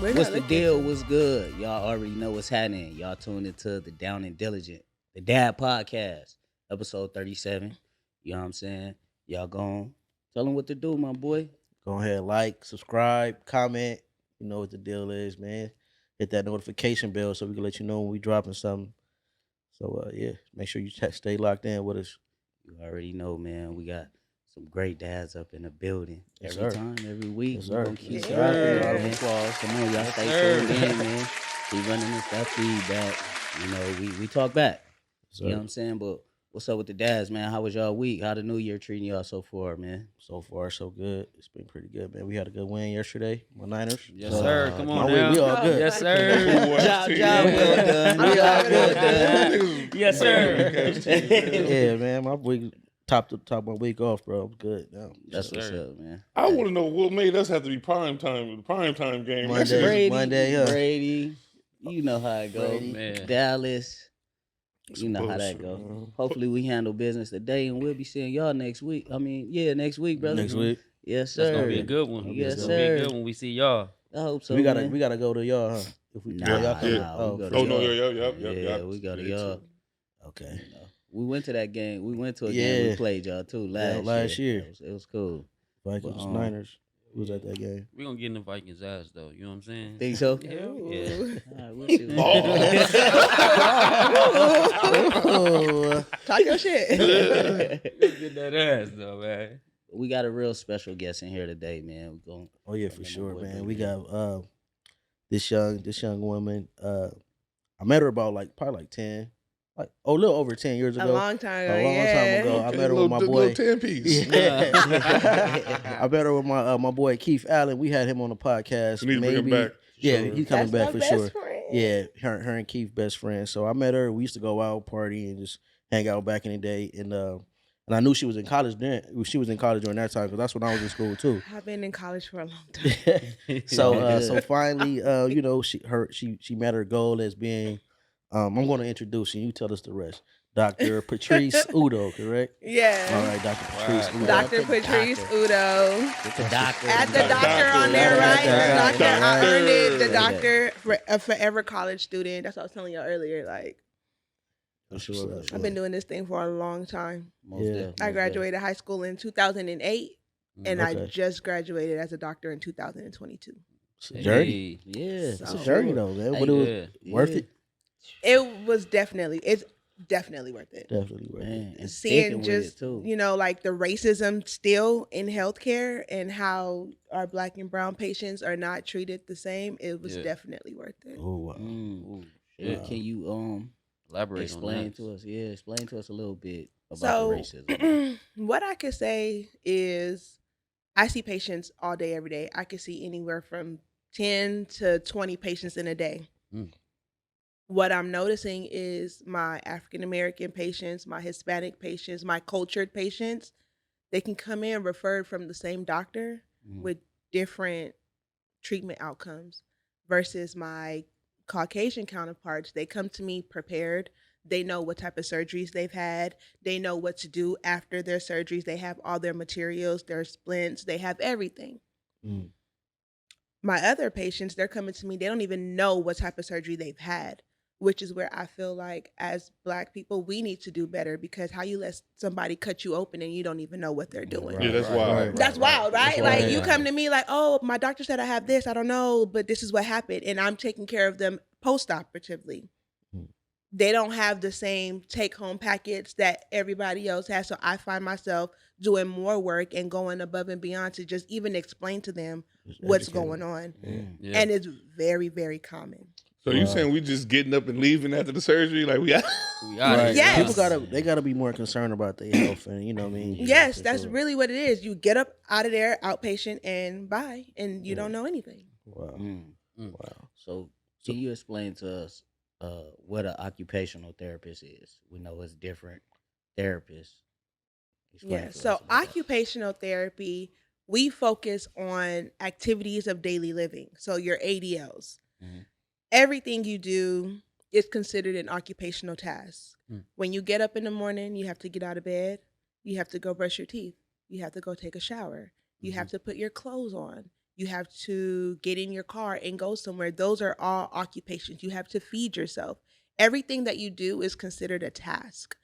What's the deal? What's good? Y'all already know what's happening. Y'all tuned into the Down and Diligent, the Dad Podcast, episode 37. You know what I'm saying? Y'all gone. Tell them what to do, my boy. Go ahead, like, subscribe, comment. You know what the deal is, man. Hit that notification bell so we can let you know when we dropping something. So, yeah, make sure you stay locked in with us. You already know, man. We got some great dads up in the building. Yes, every sir. time, every week. Yes, We sir. gonna keep Yes, dropping, sir. Round of man. applause. Come on, y'all Yes, stay sir. tuned in, man. Keep running us that feedback. You know, we talk back. Yes, You know sir. what I'm saying? But what's up with the dads, man? How was y'all week? How the new year treating y'all so far, man? So far, so good. It's been pretty good, man. We had a good win yesterday, my Niners. Yes, sir. Come on my now. week, we all good. Yes, sir. Job well done. We all good done. Yes, sir. Yeah, man. My week, top my week off, bro. I'm good now. That's what's sir. up, man. I want to know what made us have to be prime time. The prime time game. Monday. That's Brady, Monday, yeah. Brady, you know how it goes. Brady. Man. Dallas, you know how bullshit, that go. man. Hopefully we handle business today, and we'll be seeing y'all next week. Next week, brother. Next week. Yes, sir. That's gonna be a good one. Yes, That's gonna be a sir. good one. We see y'all. I hope so. we gotta man. go to y'all, huh? If we Nah, y'all come nah, out. we go to Oh, y'all. no, Yeah, we go to y'all. Okay. You know, we went to that game. We went to a game. Yeah. We played y'all too last year. It was cool. Vikings, But, Niners. Who was at that game? We gonna get in the Vikings' ass though. You know what I'm saying? Think so? Hell yeah. All right, we'll see. Oh, Talk your shit. Let's get that ass though, man. We got a real special guest in here today, man. We going oh yeah, for sure, man. We got this young woman. I met her about probably 10, a little over 10 years ago. A long time ago. A long time ago. I met her with my boy. 10-piece. Yeah. I met her with my boy Keith Allen. We had him on the podcast. We need to bring him back. Yeah, Sure. he's coming back for sure. Friend. Yeah, her and Keith best friends. So I met her. We used to go out, party, and just hang out back in the day. And I knew she was in college then. She was in college during that time because that's when I was in school too. I've been in college for a long time. So finally, you know, she met her goal as being. I'm going to introduce you. You tell us the rest. Dr.Patrice Udo, correct? Yeah. All right, Dr. Patrice Udo. Dr. Patrice Udo. the doctor. Add the doctor on there, right? Doctor. Doctor. I earned it. The Yeah. doctor, a forever college student. That's what I was telling you earlier. Like, For sure. I've been doing this thing for a long time. Most Yeah. definitely, I graduated high school in 2008, and I Okay. just graduated as a doctor in 2022. It's a journey. Yeah, It's a So- journey though, man. Hey, But it was worth it. It's definitely worth it. Definitely worth it. Man, and Seeing sticking with just it too. like the racism still in healthcare and how our Black and brown patients are not treated the same, it was Yeah. definitely worth it. Oh wow. Ooh, Yeah. Can you Elaborate explain on that. to us? Yeah, explain to us a little bit about So the racism. what I could say is I see patients all day, every day. I could see anywhere from 10 to 20 patients in a day. Mm. What I'm noticing is my African American patients, my Hispanic patients, my cultured patients, they can come in referred from the same doctor Mhm. with different treatment outcomes versus my Caucasian counterparts. They come to me prepared. They know what type of surgeries they've had. They know what to do after their surgeries. They have all their materials, their splints, they have everything. Mm. My other patients, they're coming to me, they don't even know what type of surgery they've had, which is where I feel like as Black people, we need to do better, because how you let somebody cut you open and you don't even know what they're doing. Yeah, that's wild. That's wild, right? That's Like wild. you come to me like, oh, my doctor said I have this, I don't know, but this is what happened. And I'm taking care of them post-operatively. Hmm. They don't have the same take-home package that everybody else has. So I find myself doing more work and going above and beyond to just even explain to them Just what's educate going them. on. Yeah. And it's very, very common. So you saying we just getting up and leaving after the surgery? Like we We outta Right. here. Yes. People gotta be more concerned about their health, and you know what I mean. Yes, For that's sure. really what it is. You get up out of there, outpatient, and bye, and you Yeah. don't know anything. Wow. Mm. Wow. So, can you explain to us what an occupational therapist is? We know it's different therapists. Explain Yeah. to So us about that. occupational therapy, we focus on activities of daily living. So your ADLs. Mhm. Everything you do is considered an occupational task. Mm. When you get up in the morning, you have to get out of bed. You have to go brush your teeth. You have to go take a shower. You have to put your clothes on. You have to get in your car and go somewhere. Those are all occupations. You have to feed yourself. Everything that you do is considered a task.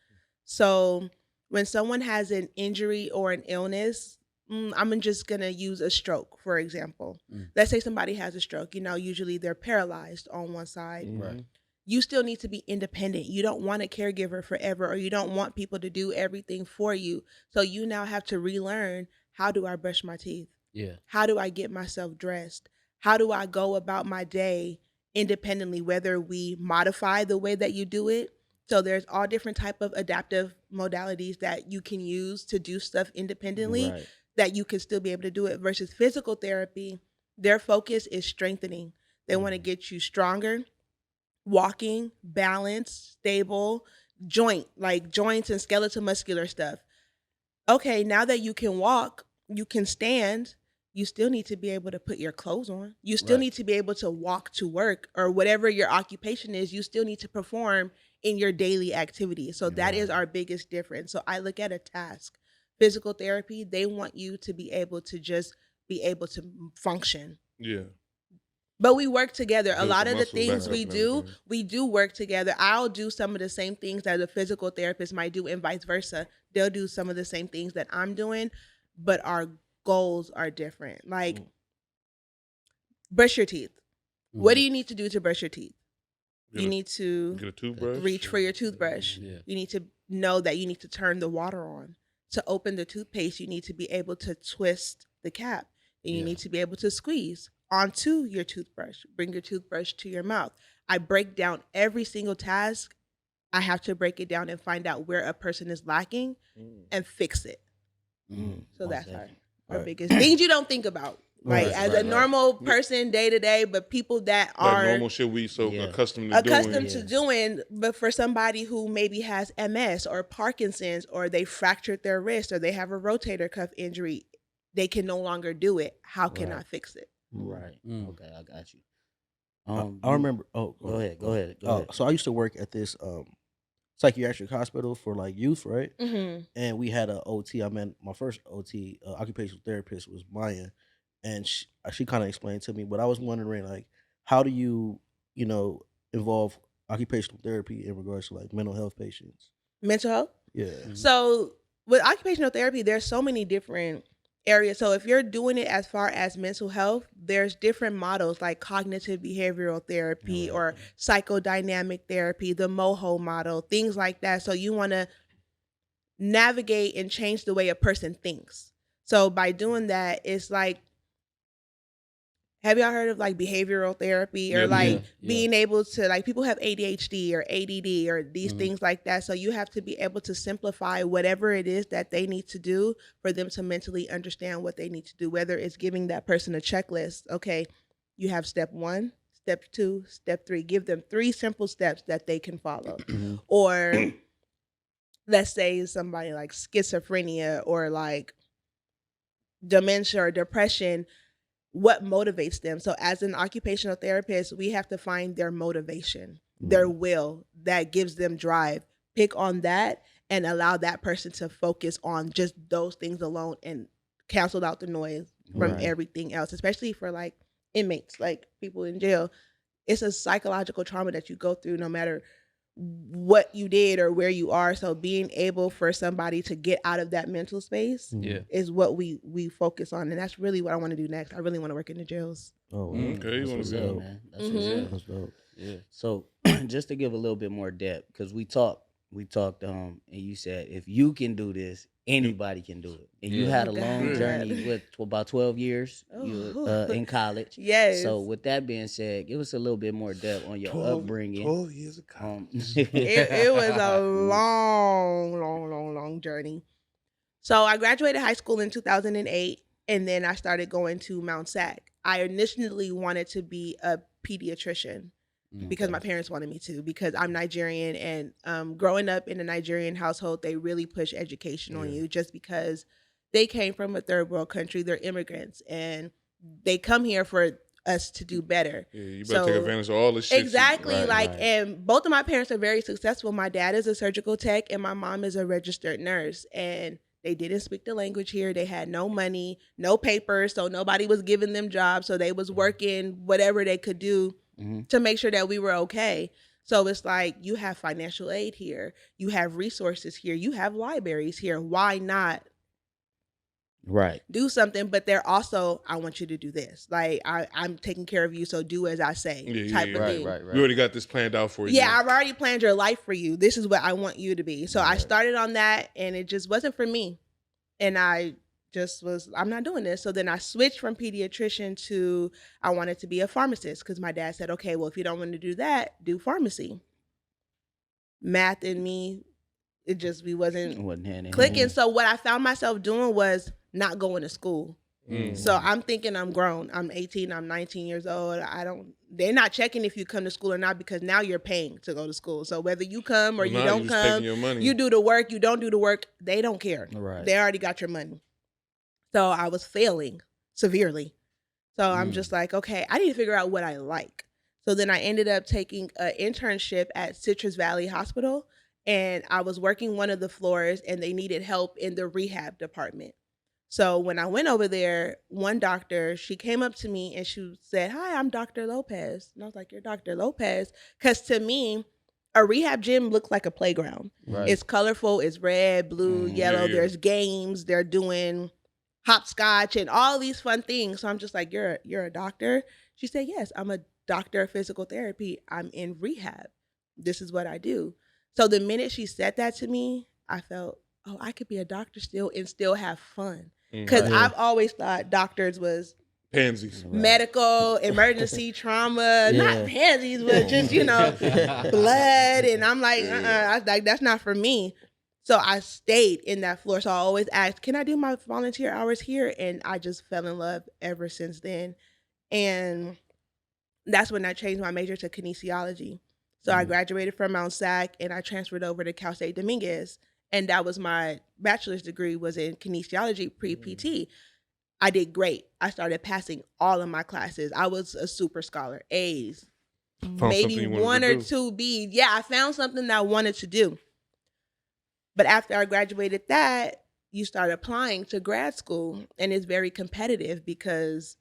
So when someone has an injury or an illness, I'm just going to use a stroke, for example. Let's say somebody has a stroke. Usually they're paralyzed on one side. Right. You still need to be independent. You don't want a caregiver forever, or you don't want people to do everything for you. So you now have to relearn, how do I brush my teeth? Yeah. How do I get myself dressed? How do I go about my day independently, whether we modify the way that you do it? So there's all different type of adaptive modalities that you can use to do stuff independently, Right. that you can still be able to do it, versus physical therapy. Their focus is strengthening. They want to get you stronger, walking, balance, stable, joints and skeletal muscular stuff. Okay, now that you can walk, you can stand, you still need to be able to put your clothes on. You still Right. need to be able to walk to work, or whatever your occupation is, you still need to perform in your daily activities. So that is our biggest difference. So I look at a task. Physical therapy, they want you to be able to just be able to function. Yeah. But we work together. A Build lot the of the muscle back things up we and do, everything. we do work together. I'll do some of the same things that a physical therapist might do, and vice versa. They'll do some of the same things that I'm doing, but our goals are different. Like, brush your teeth. What do you need to do to brush your teeth? You need to Get a toothbrush. reach for your toothbrush. Yeah. You need to know that you need to turn the water on. To open the toothpaste, you need to be able to twist the cap. And you Yeah. need to be able to squeeze onto your toothbrush. Bring your toothbrush to your mouth. I break down every single task. I have to break it down and find out where a person is lacking and fix it. So Most that's definitely. our Right. biggest things you don't think about. Like, Right, as right, a right. normal person day to day, but people that Like are normal shit we so Yeah. accustomed to accustomed doing. to doing, but for somebody who maybe has MS or Parkinson's, or they fractured their wrist, or they have a rotator cuff injury, they can no longer do it. How can I fix it? Right. Mm. Okay, I got you. I remember. Oh, Go ahead. Go ahead. So I used to work at this psychiatric hospital for like youth, right? Mm-hmm. And we had a OT. I mean, my first OT, occupational therapist, was Maya, and she kind of explained to me. But I was wondering, like, how do you, involve occupational therapy in regards to like mental health patients? Mental health. Yeah. So with occupational therapy, there's so many different areas. So if you're doing it as far as mental health, there's different models like cognitive behavioral therapy or psychodynamic therapy, the MOHO model, things like that. So you want to navigate and change the way a person thinks. So by doing that, it's like, have y'all heard of like behavioral therapy, or Yeah. like Yeah. being able to, like, people have ADHD or ADD or these Mhm. things like that. So you have to be able to simplify whatever it is that they need to do for them to mentally understand what they need to do, whether it's giving that person a checklist. Okay, you have step 1, step 2, step 3. Give them 3 simple steps that they can follow. Or let's say somebody like schizophrenia or like dementia or depression, what motivates them. So as an occupational therapist, we have to find their motivation, their will that gives them drive. Pick on that and allow that person to focus on just those things alone and cancel out the noise from Right. everything else, especially for like inmates, like people in jail. It's a psychological trauma that you go through no matter what you did or where you are. So being able for somebody to get out of that mental space Yeah. is what we focus on, and that's really what I want to do next. I really want to work in the jails. Oh, wow. Mm. Okay, you That's want what's to up, go? man. That's what's up. That's dope. Yeah. So just to give a little bit more depth, because we talked, and you said if you can do this, anybody can do it. And you Yeah. had a Oh, long God. journey with about 12 years in college. Yes. So with that being said, give us a little bit more depth on your upbringing. 12 years of college. it was a long journey. So I graduated high school in 2008, and then I started going to Mount Sac. I initially wanted to be a pediatrician because my parents wanted me to, because I'm Nigerian, and growing up in a Nigerian household, they really push education on you just because they came from a third world country. They're immigrants, and they come here for us to do better. Yeah, you better take advantage of all the shit. Exactly. Right, like, right. and both of my parents are very successful. My dad is a surgical tech and my mom is a registered nurse. And They didn't speak the language here. They had no money, no papers, so nobody was giving them jobs. So they was working whatever they could do to make sure that we were okay. So it's like, you have financial aid here. You have resources here. You have libraries here. Why not Right. do something? But they're also, I want you to do this. Like, I'm taking care of you, so do as I say, type of Right, thing. right, right. We already got this planned out for you. Yeah, I've already planned your life for you. This is what I want you to be. So I Right. started on that, and it just wasn't for me. And I just was, I'm not doing this. So then I switched from pediatrician to, I wanted to be a pharmacist, because my dad said, okay, well, if you don't want to do that, do pharmacy. Math and me, it just, we wasn't Wasn't hand in clicking. hand. So what I found myself doing was not going to school. Mm. So I'm thinking I'm grown. I'm 18, I'm 19 years old. They're not checking if you come to school or not, because now you're paying to go to school. So whether you come or Well, you now don't you just taking come, your money. you do the work, you don't do the work, they don't care. Right. They already got your money. So I was failing severely. So I'm just like, okay, I need to figure out what I like. So then I ended up taking an internship at Citrus Valley Hospital, and I was working one of the floors, and they needed help in the rehab department. So when I went over there, one doctor, she came up to me and she said, "Hi, I'm Dr. Lopez." And I was like, "You're Dr. Lopez?" Because to me, a rehab gym looks like a playground. Right. It's colorful. It's red, blue, yellow. yeah. There's games. They're doing hopscotch and all these fun things. So I'm just like, you're a doctor?" She said, "Yes, I'm a doctor of physical therapy. I'm in rehab. This is what I do." So the minute she said that to me, I felt, oh, I could be a doctor still and still have fun. Because Right. I've always thought doctors was Pansies. medical, emergency, trauma, not Yeah. pansies, but just, blood. And I'm like, that's not for me. So I stayed in that floor. So I always asked, can I do my volunteer hours here? And I just fell in love ever since then. And that's when I changed my major to kinesiology. So I graduated from Mount Sac, and I transferred over to Cal State Dominguez. And that was my bachelor's degree, was in kinesiology pre-PT. I did great. I started passing all of my classes. I was a super scholar, A's, Found something maybe you wanted one to or do. two B's. Yeah, I found something that I wanted to do. But after I graduated that, you start applying to grad school, and it's very competitive because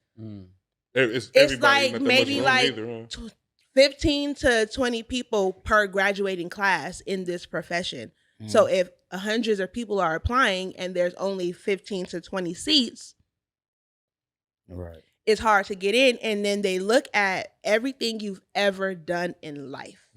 It's it's everybody, like not that maybe much room like either, huh? 15 to 20 people per graduating class in this profession. So if hundreds of people are applying and there's only 15 to 20 seats, Right. it's hard to get in. And then they look at everything you've ever done in life.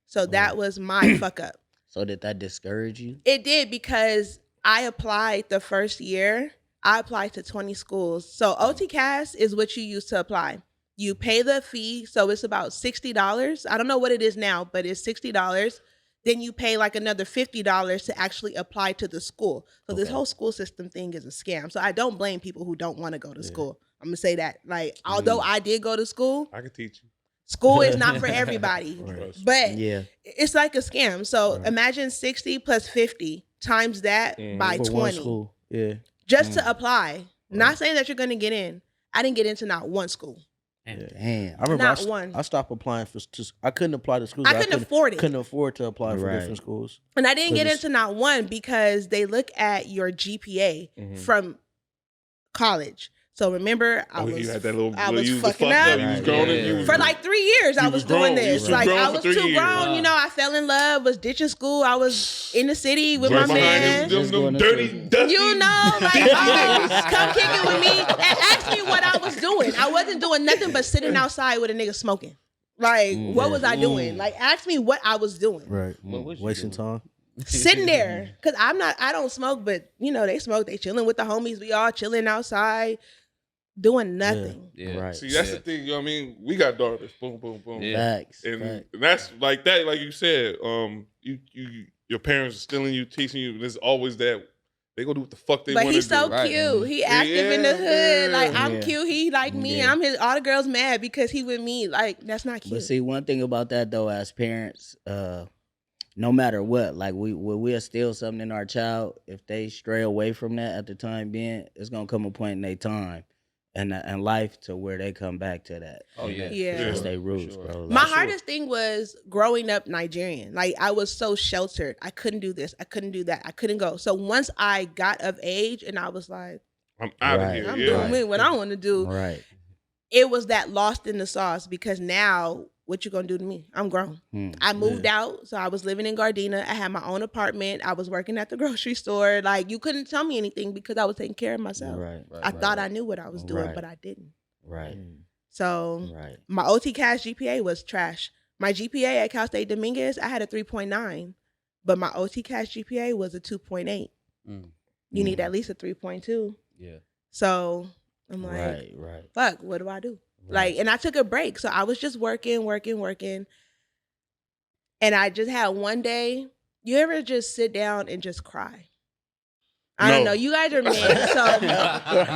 So that was my fuck up. So did that discourage you? It did, because I applied the first year. I applied to 20 schools. So OTCAS is what you use to apply. You pay the fee, so it's about $60. I don't know what it is now, but it's $60. Then you pay like another $50 to actually apply to the school. So this whole school system thing is a scam. So I don't blame people who don't want to go to school. I'm gonna say that. Like, although I did go to school, I can teach you. school is not for everybody. Trust me. But Yeah. it's like a scam. So imagine 60 plus 50 times that by For 20 one school. Yeah. just to apply. Not saying that you're going to get in. I didn't get into not one school. Damn. I remember Not I, one. I stopped applying I couldn't apply to schools. I couldn't afford it. Couldn't afford to apply for Right. different schools. And I didn't get Because into not one because they look at your GPA from college. So remember, I You had that little, I was you was fucking fucked up. You was Right, grown yeah. and you was For like 3 years, I You was was doing grown. You this. was too Like, grown I for was 3 too years. grown. Wow. I fell in love, was ditching school. I was in the city with right my behind man. them Just going to dirty, prison. dusty. You know, like, oh, come kick it with me and ask me what I was doing. I wasn't doing nothing but sitting outside with a nigga smoking. Like, what was I doing? Like, ask me what I was doing. right. What was you Wasting doing? time. Sitting there. Cause I don't smoke, but they smoke. They chilling with the homies. We all chilling outside, doing nothing. Yeah. Right. See, that's the thing. You know what I mean? We got daughters. Boom, boom, boom. Yeah. Facts. And Facts. that's like that, like you said, your parents are stealing you, teaching you. There's always that they go do what the fuck they want But to do. he's so Right. cute. He active in the Yeah, hood. Like, I'm yeah. cute. He like me. Yeah. I'm his. All the girls mad because he with me. Like, that's not cute. But see, one thing about that though, as parents, no matter what, like we'll steal something in our child. If they stray away from that at the time being, it's gonna come a point in their time, and life to where they come back to that. Oh, yeah. Yeah. That's For their sure, roots, for sure. bro. My Like, hardest thing was growing up Nigerian. Like I was so sheltered. I couldn't do this. I couldn't do that. I couldn't go. So once I got of age and I was like, I'm out of Right. here. I'm Yeah. doing me what I want to do. right. It was that lost in the sauce because now what you gonna do to me? I'm grown. I moved out, so I was living in Gardena. I had my own apartment. I was working at the grocery store. Like you couldn't tell me anything because I was taking care of myself. Right. I thought I knew what I was doing, Right. but I didn't. Right. So Right. my OT cash GPA was trash. My GPA at Cal State Dominguez, I had a 3.9, but my OT cash GPA was a 2.8. Mm. You need at least a 3.2. Yeah. So I'm like, Right. fuck, what do I do? Like, and I took a break. So I was just working. And I just had one day, you ever just sit down and just cry? I don't No. know. You guys are men, so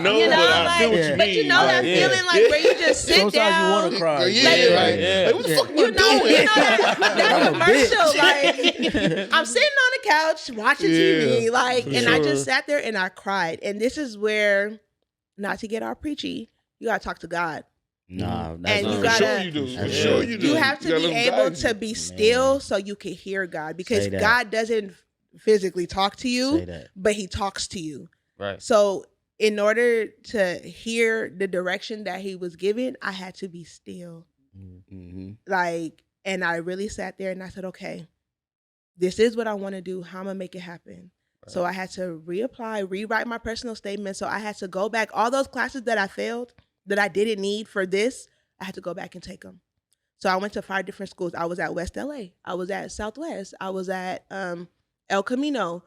No, you know, but I like, feel what you but mean. you know that Like, feeling like where you just sit Sometimes down. you want to cry. Yeah, Like, like, yeah. like, what the fuck am I You know doing? that I'm a commercial. bitch. Like I'm sitting on the couch watching Yeah, TV, like, for and I sure. just sat there and I cried. And this is where, not to get all preachy, you gotta talk to God. Nah, And that's you not For gotta- sure you do. For Yeah. sure you do. You have to gotta be let him able guide to you. be still so you can hear God because Say that. God doesn't physically talk to Say you, that. but He talks to you. Right. So in order to hear the direction that He was given, I had to be still. Mm-hmm. Like, and I really sat there and I said, okay, this is what I want to do. How am I make it happen? So I had to reapply, rewrite my personal statement. So I had to go back. All those classes that I failed, that I didn't need for this, I had to go back and take them. So I went to 5 different schools. I was at West LA. I was at Southwest. I was at El Camino.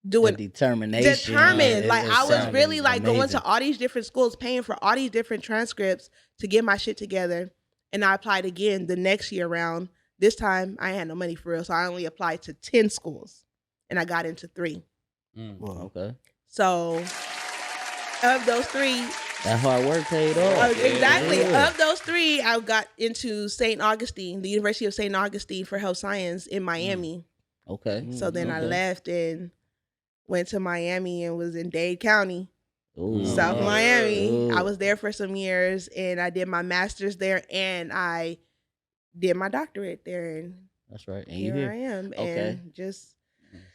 Doing Determination. determined. it- Like it I was sounded really like going amazing. to all these different schools, paying for all these different transcripts to get my shit together. And I applied again the next year round. This time I had no money for real, so I only applied to 10 schools, and I got into 3. Mm. Wow. Okay. So of those 3, That hard work paid off. exactly. Yeah. Of those 3, I got into St. Augustine, the University of St. Augustine for health science in Miami. Okay. So then I Okay. left and went to Miami and was in Dade County. Ooh. South Oh, Miami. Ooh. I was there for some years and I did my master's there and I did my doctorate there. And That's right. And you here I here. am. Okay. And just,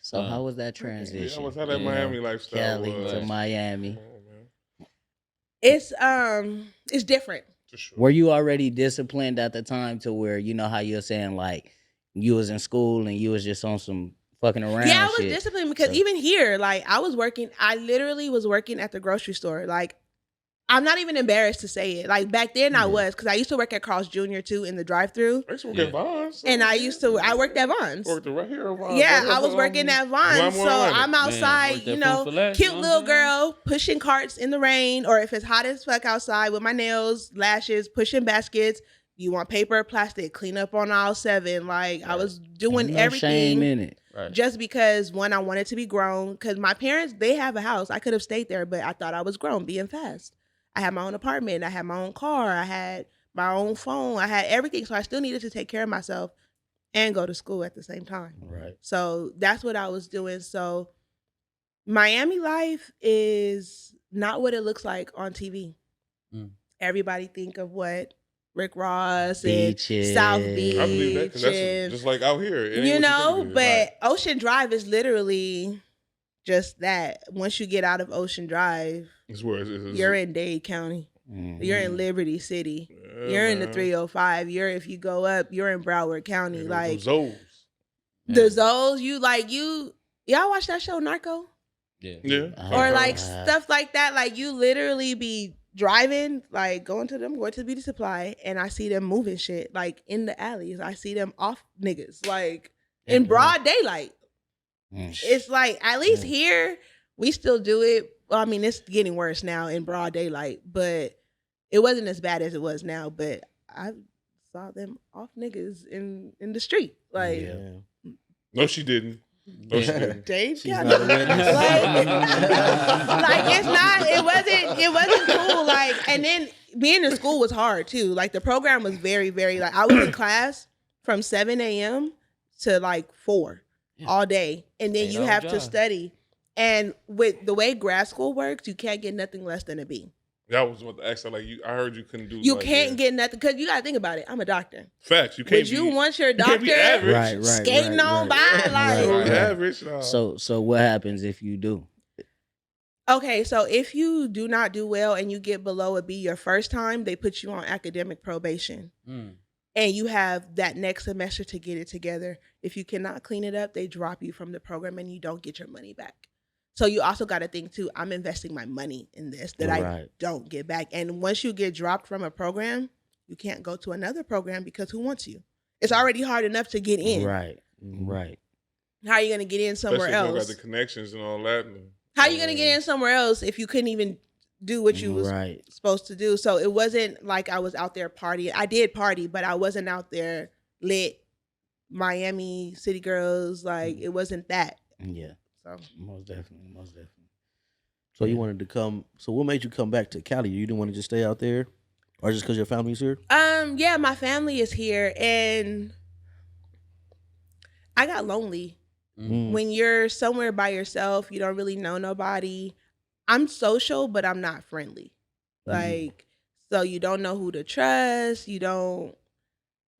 So how was that transition? Yeah, what's how that You Miami know, lifestyle Cali was? to Miami. Come on, man. it's different. For sure. Were you already disciplined at the time to where you know how you're saying like you was in school and you was just on some fucking around? Yeah, I was shit? disciplined because So- even here, like I literally was working at the grocery store. Like I'm not even embarrassed to say it. Like back then I was, because I used to work at Carl's Jr. too in the drive-thru. I used to work Yeah. at Vaughn's. And I worked at Vaughn's. Worked right here at Vaughn's. Yeah, right here I was on, working at Glenmore Vaughn's, so Island. I'm outside, worked you at know, Food for Less, cute you know little what I'm saying? girl pushing carts in the rain, or if it's hot as fuck outside with my nails, lashes, pushing baskets. You want paper or plastic? Clean up on aisle 7. Like I was doing Ain't no shame everything in it. Right. just because one, I wanted to be grown. Because my parents, they have a house. I could have stayed there, but I thought I was grown, being fast. I had my own apartment. I had my own car. I had my own phone. I had everything. So I still needed to take care of myself and go to school at the same time. Right. So that's what I was doing. So Miami life is not what it looks like on TV. Mm. Everybody think of what Rick Ross Beaches. and South Beach. I believe that because that's and- just like out here. It ain't you what know, think it is. but Ocean Drive is literally just that. Once you get out of Ocean Drive, It's where it's you're in Dade County. Mhm. You're in Liberty City. Yeah, You're in the man. 305. If you go up, you're in Broward County. Yeah, Like those. the Zoes, y'all watch that show Narco? Yeah. Yeah. Or like Uh, stuff like that. Like you literally be driving, like going to the beauty supply, and I see them moving shit like in the alleys. I see them off niggas like in broad daylight. Mm. It's like at least here we still do it. Well, I mean, it's getting worse now in broad daylight, but it wasn't as bad as it was now. But I saw them off niggas in the street, like Yeah. No, she didn't. No, she didn't. Dave She's County. not a witness. Like it's not. It wasn't cool. Like, and then being in school was hard too. Like the program was very, very like I was in class from 7 a.m. to like 4 all day, and then 8 you hour have to job. study. And with the way grad school works, you can't get nothing less than a B. That was what the ask. Like I heard you couldn't do. You like, can't get nothing because you got to think about it. I'm a doctor. facts. You can't. Would you be, want your you can't be doctor average. Right. skating on by? Right. Like, So Right. average. No. So what happens if you do? okay, so if you do not do well and you get below a B your first time, they put you on academic probation. Mm. And you have that next semester to get it together. If you cannot clean it up, they drop you from the program and you don't get your money back. So you also got to think too, I'm investing my money in this that I Right. don't get back. And once you get dropped from a program, you can't go to another program because who wants you? It's already hard enough to get in. Right. Right. How are you going to get in somewhere Especially if you else? got the connections and all that. How are you going to get in somewhere else if you couldn't even do what you was Right. supposed to do? So it wasn't like I was out there partying. I did party, but I wasn't out there lit Miami City Girls. Like it wasn't that. Yeah. So Most definitely. Most definitely. So you wanted to come. So what made you come back to Cali? You didn't want to just stay out there, or just because your family's here? yeah, my family is here and I got lonely. Mm. When you're somewhere by yourself, you don't really know nobody. I'm social, but I'm not friendly. Like, so you don't know who to trust. You don't,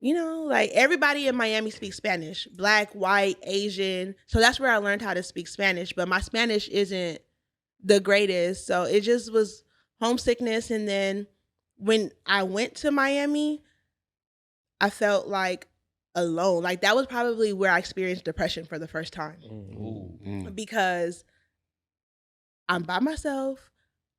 like everybody in Miami speaks Spanish, Black, white, Asian. So that's where I learned how to speak Spanish, but my Spanish isn't the greatest. So it just was homesickness. And then when I went to Miami, I felt like alone. Like that was probably where I experienced depression for the first time because I'm by myself.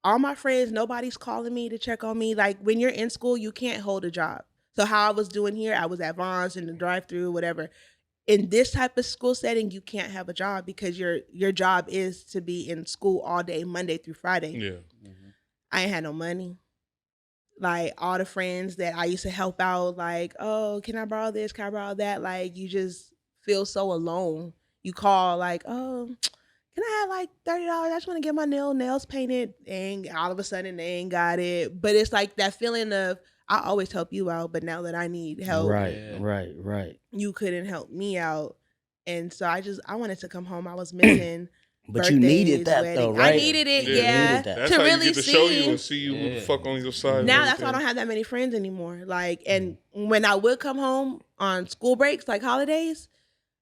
All my friends, nobody's calling me to check on me. Like when you're in school, you can't hold a job. So how I was doing here, I was at Vaughn's in the drive-through, whatever. In this type of school setting, you can't have a job because your job is to be in school all day, Monday through Friday. Yeah. I ain't had no money. Like all the friends that I used to help out, like, oh, can I borrow this? Can I borrow that? Like you just feel so alone. You call like, oh, can I have like $30? I just want to get my nails painted. And all of a sudden they ain't got it. But it's like that feeling of I always help you out, but now that I need help, Right. Yeah. Right. you couldn't help me out. And so I wanted to come home. I was missing. But you needed that birthdays, though, weddings. right? I needed it, Yeah. yeah. You needed that. That's To how really you get to show you see. and see you who the Yeah. fuck on your side. Now and that's why I don't everything. have that many friends anymore. Like, and when I would come home on school breaks, like holidays,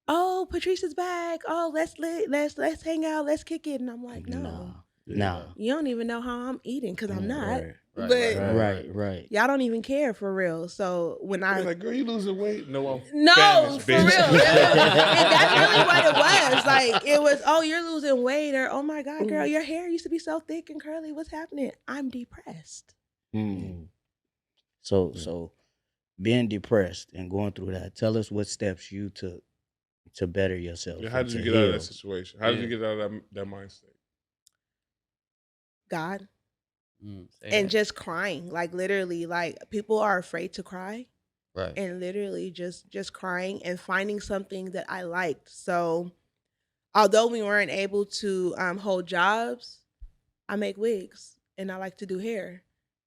oh, Patrice is back. Oh, let's hang out, let's kick it. And I'm like, no, No. you don't even know how I'm eating because I'm not. Right, But Right. y'all don't even care for real. So when I They're like, girl, you losing weight? No, I'm no, Spanish, for bitch. real. And that's really what it was. Like it was, oh, you're losing weight, or oh my God, girl, your hair used to be so thick and curly. What's happening? I'm depressed. So being depressed and going through that, tell us what steps you took to better yourself. Yeah, how and did you to get out of heal. that situation? How did you Yeah. get out of that mindset? God. Say And that. just crying, like literally, like people are afraid to cry, Right. and literally just crying and finding something that I liked. So although we weren't able to hold jobs, I make wigs and I like to do hair.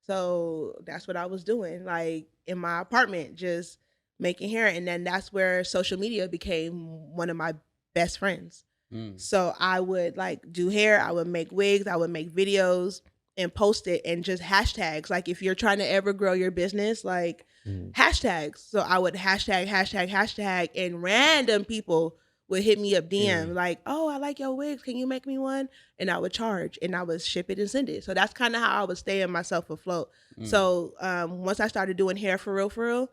So that's what I was doing, like in my apartment, just making hair. And then that's where social media became one of my best friends. So I would like do hair, I would make wigs, I would make videos and post it, and just hashtags. Like if you're trying to ever grow your business, like hashtags. So I would hashtag, and random people would hit me up DM like, oh, I like your wigs. Can you make me one? And I would charge and I would ship it and send it. So that's kind of how I was staying myself afloat. So once I started doing hair for real,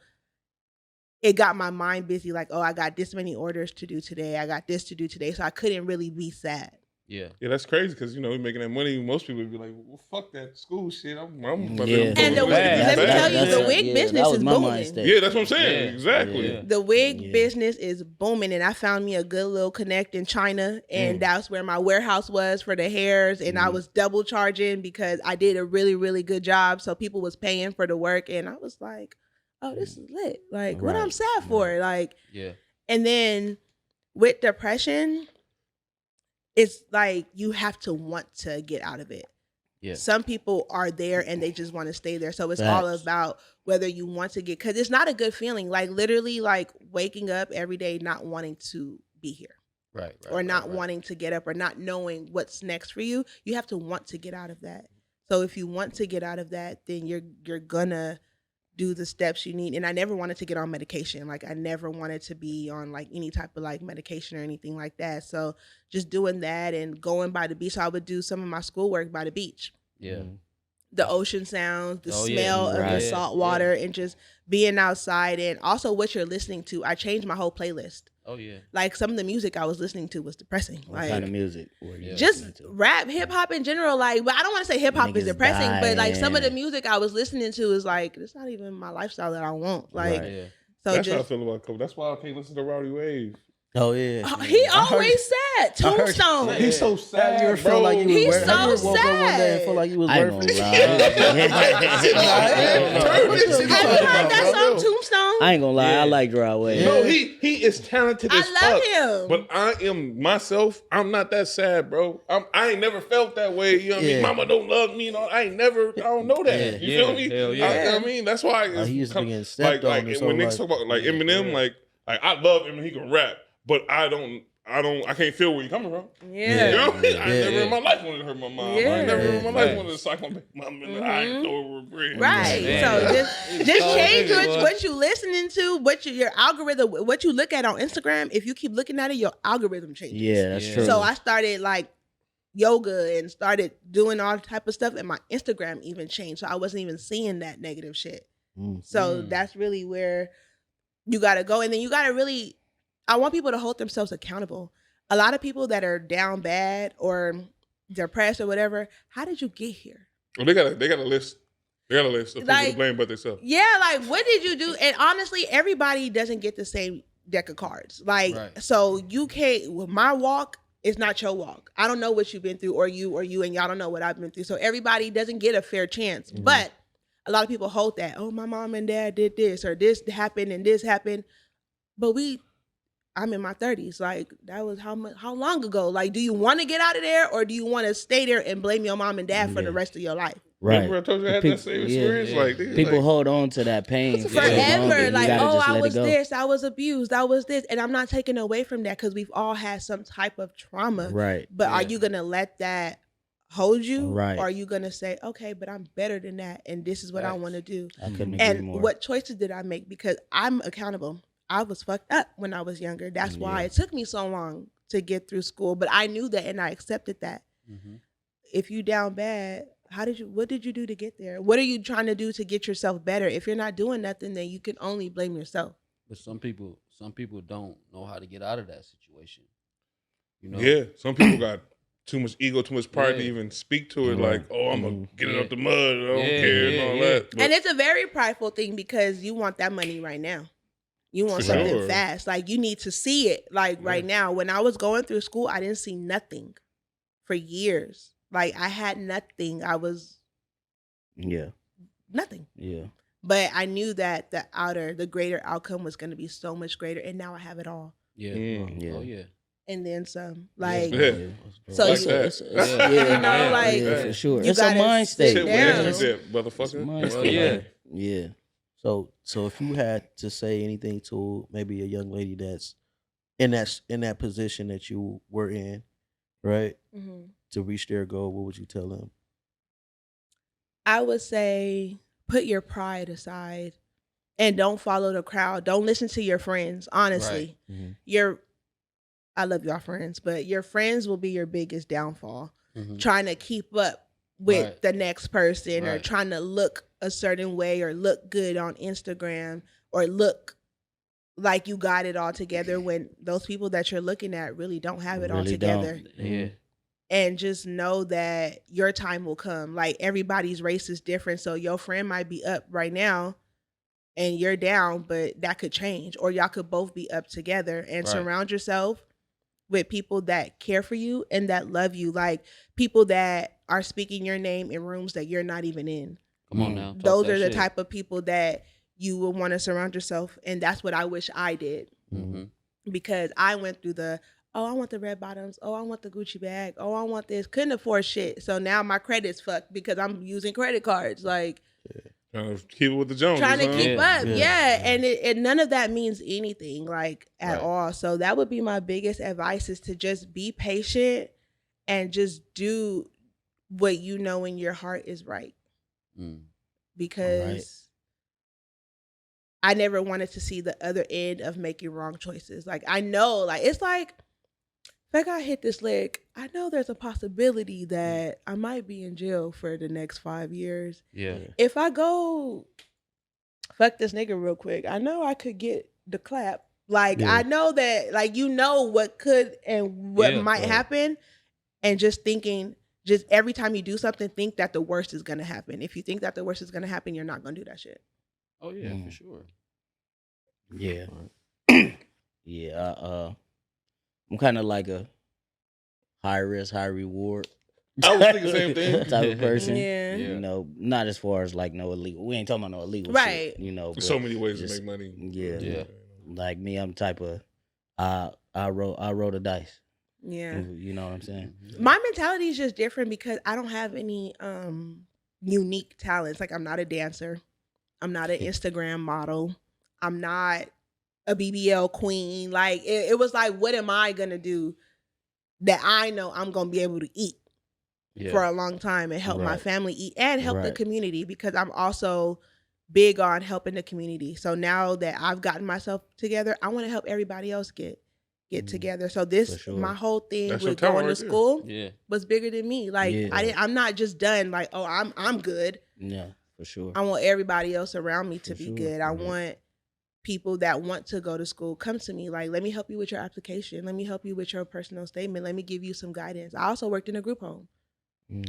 it got my mind busy. Like, oh, I got this many orders to do today. I got this to do today. So I couldn't really be sad. Yeah. Yeah, that's crazy because we're making that money. Most people would be like, "Well, fuck that school shit. I'm about Yeah. to And go let get me this tell bag." you, the wig business that was is my booming. mindset. Yeah, that's what I'm saying. Yeah. Exactly. Yeah. The wig Yeah. business is booming, and I found me a good little connect in China, and that's where my warehouse was for the hairs, and I was double charging because I did a really, really good job. So people was paying for the work, and I was like, oh, this is lit. Like, what I'm Right. sad for? Like, Yeah. and then with depression, it's like you have to want to get out of it. Yeah. Some people are there and they just want to stay there. So it's all Facts. about whether you want to get, because it's not a good feeling. Like literally, like waking up every day not wanting to be here, Right. or not wanting to get up, or not knowing what's next for you. You have to want to get out of that. So if you want to get out of that, then you're gonna do the steps you need. And I never wanted to get on medication. Like I never wanted to be on like any type of like medication or anything like that. So just doing that and going by the beach. So I would do some of my schoolwork by the beach. Yeah. The ocean sounds, the Oh, yeah. smell of the Right. salt water, and just being outside, and also what you're listening to. I changed my whole playlist. Oh yeah. Like some of the music I was listening to was depressing. What Like kind of music were you just listening to? rap, hip hop in general. Like, but I don't want to say hip hop is Niggas depressing, but like some of the dying. music I was listening to is like it's not even my lifestyle that I want. Like, Right. Yeah. so That's how I just feel about Kobe. That's why I can't listen to Rowdy Wave. Oh yeah. he I heard- always said I heard- Tombstone. Yeah. He's so Have sad, you ever bro. felt like you was He's worth- have you so ever woke up one day and sad. felt like you was I ain't worth gonna it? Have you heard that No. song Tombstone? I ain't gonna lie, I Yeah. like Dry Way. No, he is talented as I love fuck. him. But I am myself. I'm not that sad, bro. I ain't never felt that way. You know what I mean? Yeah. Mama don't love me. You know, I don't know that. Yeah. You Yeah. feel me? Hell yeah. You know what I mean, that's why it's He used to be getting like stepped on. and so, when like, niggas talk about like Yeah. Eminem, Yeah. like I love him and he can rap, but I can't feel where you coming from. Yeah. You know what I mean? I Yeah. never in my life wanted to hurt my mom. Yeah. I never in my life Right. wanted to sock my baby mom and I ain't throw her bread. Right. Yeah. So just Oh, change nigga, what you listening to, your algorithm, what you look at on Instagram. If you keep looking at it, your algorithm changes. Yeah, that's Yeah. true. So I started like yoga and started doing all type of stuff, and my Instagram even changed. So I wasn't even seeing that negative shit. Mm. So Mm. that's really where you gotta go. And then you gotta really, I want people to hold themselves accountable. A lot of people that are down bad or depressed or whatever, how did you get here? Well, they got a list. They got a list of people Like- to blame but themselves. Yeah, like what did you do? And honestly, everybody doesn't get the same deck of cards. Like, Right. so you can't, with my walk, it's not your walk. I don't know what you've been through, or you, and y'all don't know what I've been through. So everybody doesn't get a fair chance. Mhm. But a lot of people hold that, oh, my mom and dad did this, or this happened and this happened. But I'm in my 30s. Like, that was how long ago? Like, do you want to get out of there, or do you want to stay there and blame your mom and dad for Yeah. the rest of your life? Right. Remember I told you I had People- that same yeah. experience? Yeah. Like, niggas, People like, hold on to that pain for so long Forever, that you like, gotta oh, just I let was it go. this, I was abused, I was this. And I'm not taking away from that, because we've all had some type of trauma. Right. But are Yeah. you going to let that hold you? Right. Or are you going to say, okay, but I'm better than that, and this is what I Facts. want to do? I couldn't agree And more. what choices did I make? Because I'm accountable. I was fucked up when I was younger. That's why Yeah. it took me so long to get through school. But I knew that, and I accepted that. Mhm. If you down bad, what did you do to get there? What are you trying to do to get yourself better? If you're not doing nothing, then you can only blame yourself. But some people don't know how to get out of that situation. You know? yeah, some people got too much ego, too much pride to Yeah. even speak to it. Right. Like, oh, I'm gonna get it Yeah. up the mud. I don't Yeah, care and yeah, all yeah. that. But And it's a very prideful thing, because you want that money right now. You want For something sure. fast. Like, you need to see it like right now. When I was going through school, I didn't see nothing for years. Like, I had nothing. I was Yeah. nothing. Yeah. But I knew that the greater outcome was going to be so much greater. And now I have it all. Yeah. Yeah. Oh yeah. And then some. Like, Yeah. so Like you, that. Yeah. you know, like, Yeah, for sure. you It's a gotta mind sit state. shit, down. whatever down. you said, It's a motherfucker. mind Hell state. yeah. Yeah. So if you had to say anything to maybe a young lady that's in that position that you were in, right, Mhm. to reach their goal, what would you tell them? I would say put your pride aside and don't follow the crowd. Don't listen to your friends. Honestly, Mhm. I love y'all friends, but your friends will be your biggest downfall. Mhm. Trying to keep up with Right. the next person, or Right. trying to look a certain way, or look good on Instagram, or look like you got it all together, when those people that you're looking at really don't have it all Really together. don't. Yeah. And just know that your time will come. Like, everybody's race is different. So your friend might be up right now and you're down, but that could change. Or y'all could both be up together. And Right. surround yourself with people that care for you and that love you. Like, people that are speaking your name in rooms that you're not even in. Come on now. Talk Those that are the shit. type of people that you will want to surround yourself. And that's what I wish I did. Mhm. Because I went through oh, I want the red bottoms. Oh, I want the Gucci bag. Oh, I want this. Couldn't afford shit. So now my credit's fucked because I'm using credit cards. Like, Trying to keep it with the Joneses. trying to huh? keep Yeah. up. Yeah. Yeah. And none of that means anything, like, at Right. all. So that would be my biggest advice, is to just be patient and just what you know in your heart is right. Because I never wanted to see the other end of making wrong choices. Like, I know, like, it's like, if I hit this leg, I know there's a possibility that I might be in jail for the next 5 years. Yeah. If I go fuck this nigga real quick, I know I could get the clap. Like, I know that, like, you know what could and what might happen. And just thinking, just every time you do something, think that the worst is going to happen. If you think that the worst is going to happen, you're not going to do that shit. Oh, yeah, for sure. Yeah. Yeah. I'm kind of like a high risk, high reward. I was thinking the same thing. Type of person. Yeah. You know, not as far as like no illegal. We ain't talking about no illegal Right. shit. You know, There's so many ways to make money. Yeah. Like me, I'm the type of I roll the dice. Yeah. You know what I'm saying? My mentality is just different because I don't have any unique talents. Like, I'm not a dancer. I'm not an Instagram model. I'm not a BBL queen. Like, it was like, what am I going to do that I know I'm going to be able to eat for a long time and help my family eat and help the community, because I'm also big on helping the community. So now that I've gotten myself together, I want to help everybody else get together. So this, my whole thing with going to school was bigger than me. Like, I'm not just done like, oh, I'm good. Yeah, for sure. I want everybody else around me to be good. I want people that want to go to school come to me, like, let me help you with your application. Let me help you with your personal statement. Let me give you some guidance. I also worked in a group home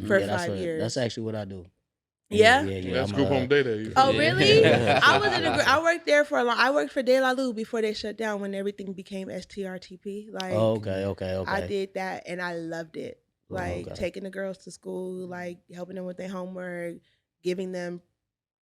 for 5 years. That's actually what I do. Yeah? That's group home day. Oh, really? I was in I worked there for a long. I worked for D.A.D before they shut down, when everything became STRTP. Like, okay. I did that and I loved it. Like, taking the girls to school, like helping them with their homework, giving them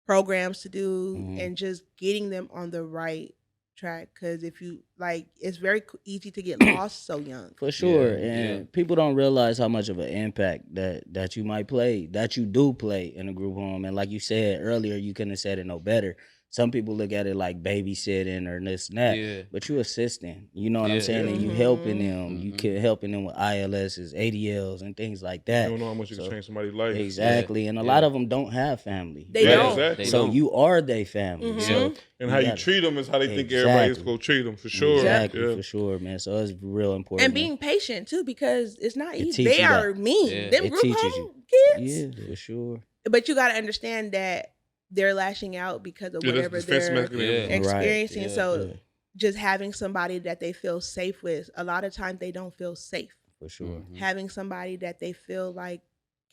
programs to do, and just getting them on the right track. Because if you, like, it's very easy to get lost so young. For sure. And people don't realize how much of an impact that you might play, that you do play in a group home. And like you said earlier, you couldn't have said it no better. Some people look at it like babysitting or this and that, but you assisting, you know what I'm saying? And you helping them, you helping them with ILSs, ADLs, and things like that. You don't know how much you can change somebody's life. Exactly. And a lot of them don't have family. They don't. Exactly. So you are their family. So and how you treat them is how they think everybody's going to treat them, for sure. Exactly, for sure, man. So it's real important. And being patient, too, because it's not easy. teaches They are mean. Them group home kids. Yeah, for sure. But you got to understand that they're lashing out because of whatever they're experiencing. So just having somebody that they feel safe with, a lot of times they don't feel safe. For sure. Having somebody that they feel like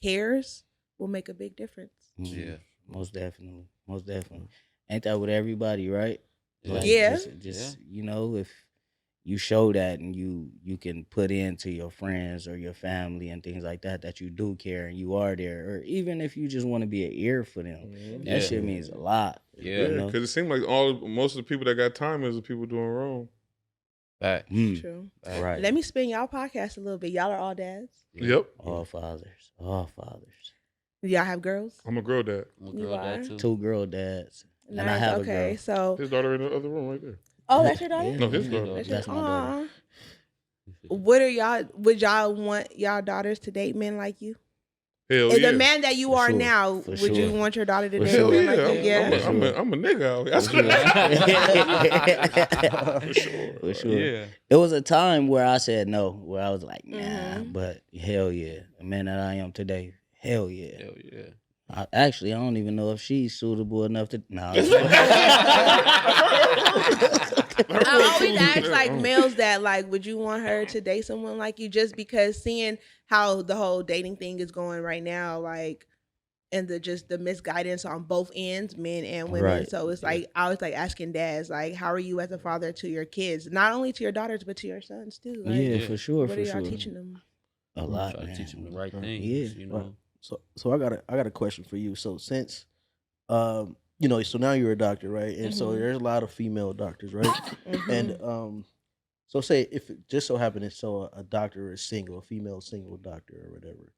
cares will make a big difference. Yeah, most definitely. Ain't that with everybody, right? Like, just you know, if you show that and you can put into your friends or your family and things like that you do care and you are there, or even if you just want to be an ear for them, that shit means a lot. Yeah, because it seems like most of the people that got time is the people doing wrong. True. Right. Let me spin y'all podcast a little bit. Y'all are all dads? Yep. All fathers. Do y'all have girls? I'm a girl dad. I'm a girl dad too. 2 girl dads. Nice. And I have a girl. So his daughter in the other room right there. Oh, that's your daughter? No, his daughter. That's my daughter. Would y'all want y'all daughters to date men like you? Hell Is yeah. the man that you are now, would you want your daughter to date men like you? Yeah. I'm a nigga out here. For sure. Yeah. It was a time where I said no, where I was like, nah, but hell yeah. The man that I am today, hell yeah. Hell yeah. I don't even know if she's suitable enough to. No. I always ask like males that, like, would you want her to date someone like you? Just because seeing how the whole dating thing is going right now, like, and the misguidance on both ends, men and women. Right. So it's like I always like asking dads, like, how are you as a father to your kids, not only to your daughters but to your sons too? Like, for sure. What are y'all teaching them? A lot, Try to man. teach them the right things. Yeah. You know. So I got a question for you. So since you know, so now you're a doctor, right? And so there's a lot of female doctors, right? And so say if it just so happened so a doctor is single, a female single doctor or whatever,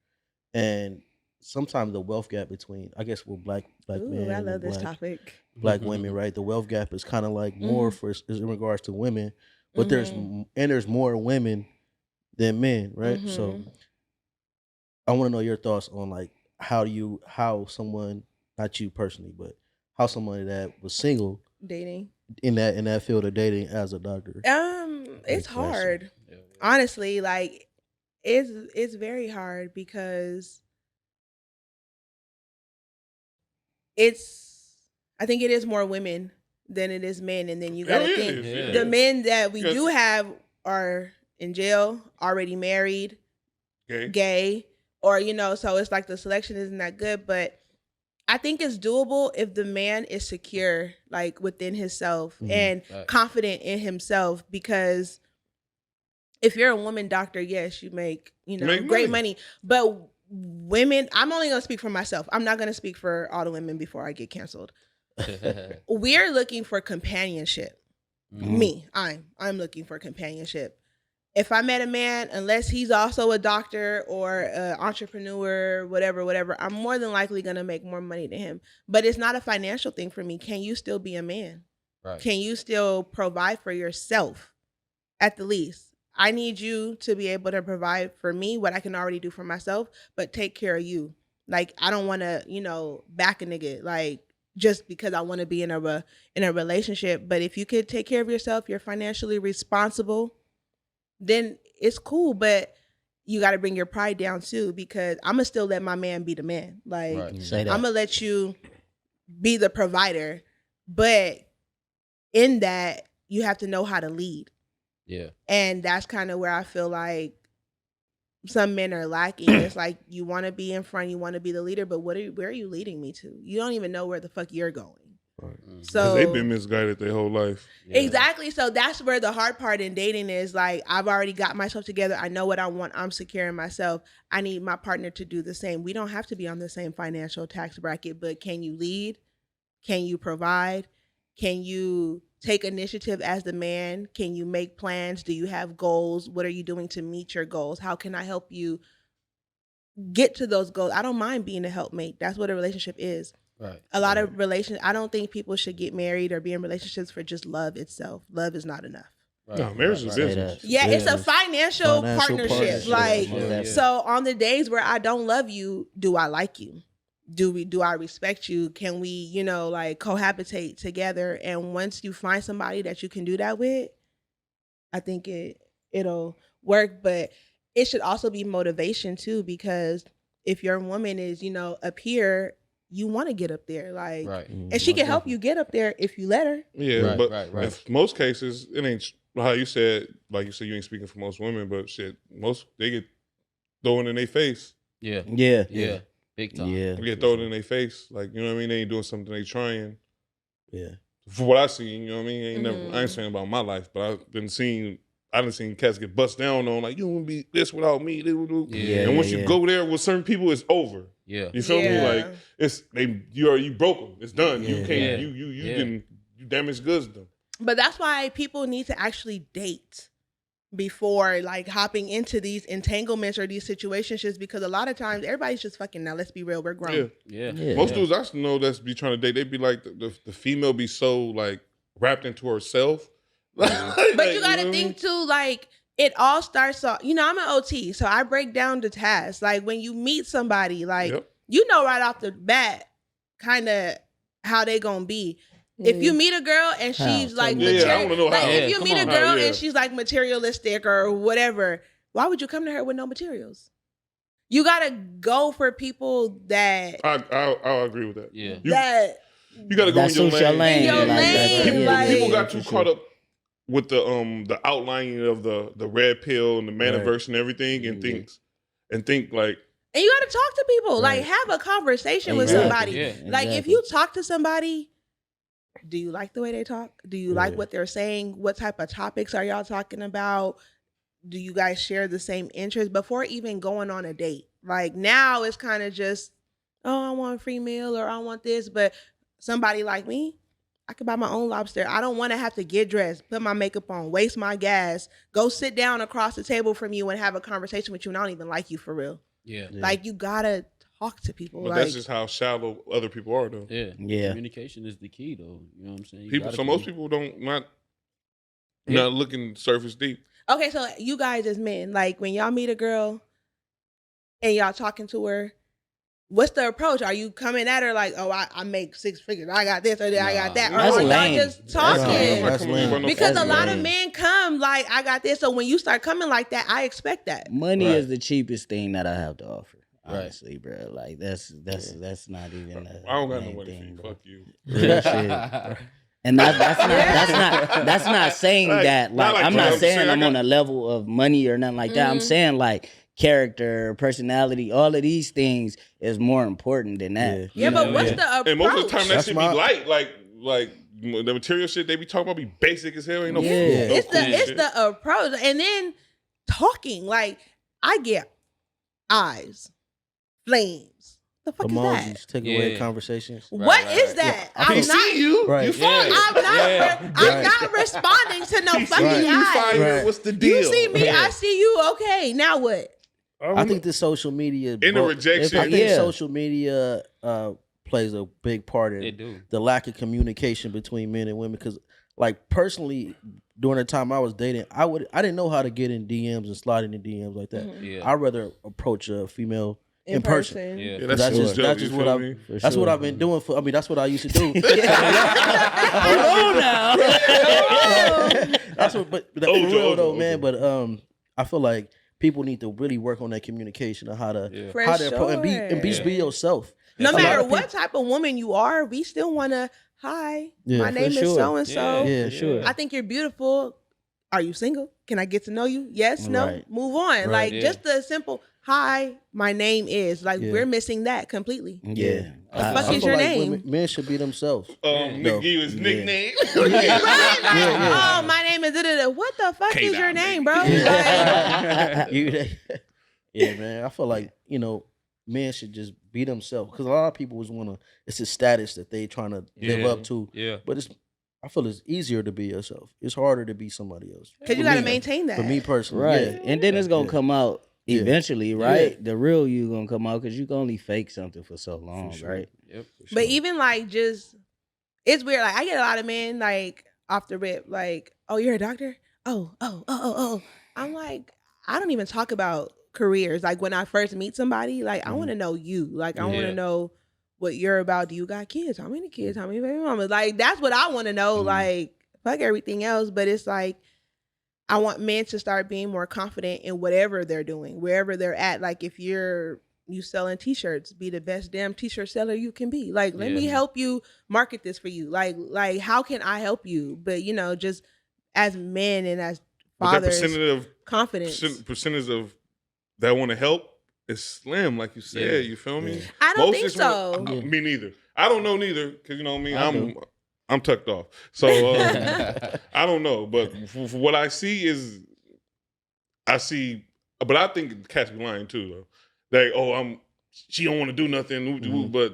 and sometimes the wealth gap between, I guess, with black men, I love this black, topic. Black women, right? The wealth gap is kind of like more for is in regards to women, but there's more women than men, right? So I want to know your thoughts on like how someone, not you personally, but how someone that was single Dating. in that field of dating as a doctor. It's question. hard. Yeah, Honestly, like it's very hard because it's I think it is more women than it is men, and then you got Hell to yeah, think it is, Yeah. the men that we Yes. do have are in jail, already married, Okay. gay, or so it's like the selection isn't that good, but I think it's doable if the man is secure, like within himself and Facts. confident in himself. Because if you're a woman doctor, yes, you make Make great money. money. But women, I'm only gonna speak for myself. I'm not gonna speak for all the women before I get canceled. We're looking for companionship. Me, I'm looking for companionship. If I met a man, unless he's also a doctor or an entrepreneur, whatever, I'm more than likely gonna make more money than him. But it's not a financial thing for me. Can you still be a man? Right. Can you still provide for yourself at the least? I need you to be able to provide for me what I can already do for myself, but take care of you. Like I don't want to, back a nigga like just because I want to be in a relationship. But if you could take care of yourself, you're financially responsible, then it's cool. But you got to bring your pride down too, because I'm gonna still let my man be the man. Like Right. Say that. I'm gonna let you be the provider, but in that you have to know how to lead. Yeah. And that's kind of where I feel like some men are lacking. It's like you want to be in front, you want to be the leader, but where are you leading me to? You don't even know where the fuck you're going. Mhm. So Because they've been misguided their whole life. Yeah. exactly. So that's where the hard part in dating is. Like I've already got myself together. I know what I want. I'm secure in myself. I need my partner to do the same. We don't have to be on the same financial tax bracket, but can you lead? Can you provide? Can you take initiative as the man? Can you make plans? Do you have goals? What are you doing to meet your goals? How can I help you get to those goals? I don't mind being a helpmate. That's what a relationship is. Right. A lot of I don't think people should get married or be in relationships for just love itself. Love is not enough. Right. No, marriage is Right. Say business. that. Yeah, it's a Business. financial partnership. partnership. Like, Most definitely. so on the days where I don't love you, do I like you? Do I respect you? Can we, like cohabitate together? And once you find somebody that you can do that with, I think it'll work. But it should also be motivation too, because if your woman is, up here, you want to get up there. Like, Right. and she can help you get up there if you let her. Yeah, Right, but right. in most cases, it ain't how you said. Like you said, you ain't speaking for most women, but shit, most they get thrown in their face. Yeah. Yeah. Yeah. Big time. Yeah. They get thrown in their face. Like you know what I mean? They ain't doing something. They trying. Yeah. For what I seen, you know what I mean? Ain't never. Mhm. I ain't saying about my life, but I've been seeing. I done seen cats get bust down on like you won't be this without me. Yeah. And once yeah. you go there with certain people, it's over. Yeah. You feel me? Yeah. Like it's you broke them. It's done. You Yeah. can't. Yeah. You Yeah. didn't. You damaged goods them. But that's why people need to actually date before like hopping into these entanglements or these situationships, because a lot of times everybody's just fucking. Now let's be real, we're grown. Yeah. Yeah. Most dudes I know that's be trying to date, they be like the female be so like wrapped into herself. But you got to think too, like it all starts off. I'm an OT, so I break down the tasks. Like when you meet somebody, like Yep. right off the bat, kind of how they gonna be. If you meet a girl and she's like Tell me. Yeah, I wanna know like how. if you Come meet a on. girl How, yeah. and she's like materialistic or whatever, why would you come to her with no materials? You gotta go for people that I'll agree with that. Yeah. You gotta go That in your suits your lane. lane. In your like that. lane, People, like- people got for too sure. caught up with the outlining of the red pill and the metaverse and everything, and Yeah. think like and you gotta talk to people. Like Right. have a conversation with Exactly. somebody. Yeah. Like if Exactly. you talk to somebody, do you like the way they talk? Do you like Yeah. what they're saying? What type of topics are y'all talking about? Do you guys share the same interests before even going on a date? Like now it's kind of just, oh, I want a free meal or I want this. But somebody like me, I could buy my own lobster. I don't want to have to get dressed, put my makeup on, waste my gas, go sit down across the table from you and have a conversation with you, and I don't even like you for real. Yeah. Yeah. Like you gotta talk to people. but Like that's just how shallow other people are though. Yeah. Yeah. Communication is the key, though. You know what I'm saying? You People gotta so most commu- people don't not Yeah. not looking surface deep. okay, so you guys as men, like when y'all meet a girl, and y'all talking to her, what's the approach? Are you coming at her like, oh, I make 6 figures, I got this or I got that, or That's are y'all lame. just That's talking? lame. That's lame. Because That's a lot of lame. men come like, I got this. So when you start coming like that, I expect that. Money Right. is the cheapest thing that I have to offer. Right. Honestly, bro. Like that's not even. I don't got no main money thing, for bro. you. Fuck you. Real shit. And that's not saying Like, that. not Like like I'm that. not I'm saying saying I I'm got- on a level of money or nothing like that. I'm saying like character, personality, all of these things is more important than that. Yeah, You know but what's what the approach? And most of the time, that That's shit my- be light. Like the material shit they be talking about be basic as hell. Ain't no Yeah. food. No It's cool the shit. approach, and then talking. Like I get eyes, flames. The fuck is that? Emojis take away Yeah. conversations. What Right, is right. that? I I'm see you. Right. You Yeah. fired. I'm not. Yeah. I'm not responding to no fucking Right. You eyes. fired. Right. What's the deal? You see me, Yeah. I see you. Okay, now what? I think the social media In the rejection. I think Yeah. social media plays a big part in They do. the lack of communication between men and women. Because, like, personally, during the time I was dating, I didn't know how to get in DMs and slide in the DMs like that. Yeah. I'd rather approach a female in person. Yeah. Yeah, That's that's just dope, that's you just what feel I me? that's what I've been doing for. I mean, that's what I used to do. Hold on now. That's what, but for Ojo, real Ojo, though, Ojo. man. But I feel like people need to really work on that communication and how to Yeah. For how to and be sure. be yourself. No A lot matter of what type of woman you are, we still want to. Hi, Yeah, my for name is sure. so and so. Yeah, for sure. I think you're beautiful. Are you single? Can I get to know you? Yes, no, Right. move on. Right. Like Yeah. just the simple hi, my name is. Like Yeah. we're missing that completely. Yeah. The fuck I is feel your like name? men should be themselves. Nick No. gave his nickname. Right? Like, yeah. oh, my name is da-da-da. What the fuck is your K-Dot, name, baby. bro? Like, Yeah, man. I feel like men should just be themselves because a lot of people was it's a status that they trying to live Yeah. up to. Yeah. But I feel it's easier to be yourself. It's harder to be somebody else. Cause you For gotta me. maintain that. For me personally, Right. yeah. And then it's gonna Yeah. come out Yeah. eventually, right? The real you gonna come out because you can only fake something for so long, sure. right? Yep. But even like just, it's weird. Like I get a lot of men like off the rip, like, oh, you're a doctor? Oh. I'm like, I don't even talk about careers. Like when I first meet somebody, like I want to know you. Like I want Yeah. to know what you're about. Do you got kids? How many kids? How many baby mamas? Like that's what I want to know. Like fuck everything else. But it's like I want men to start being more confident in whatever they're doing, wherever they're at. Like if you selling t-shirts, be the best damn t-shirt seller you can be. Like let me help you market this for you. Like how can I help you? But just as men and as But that fathers, confidence. percentage of that want to help is slim, like you said. Yeah. You feel me? I don't Most think just so. Me neither. I don't know neither because you know what I mean. I I'm tucked off, so I don't know. But for what I see is, but I think cats be lying too though. She don't want to do nothing, but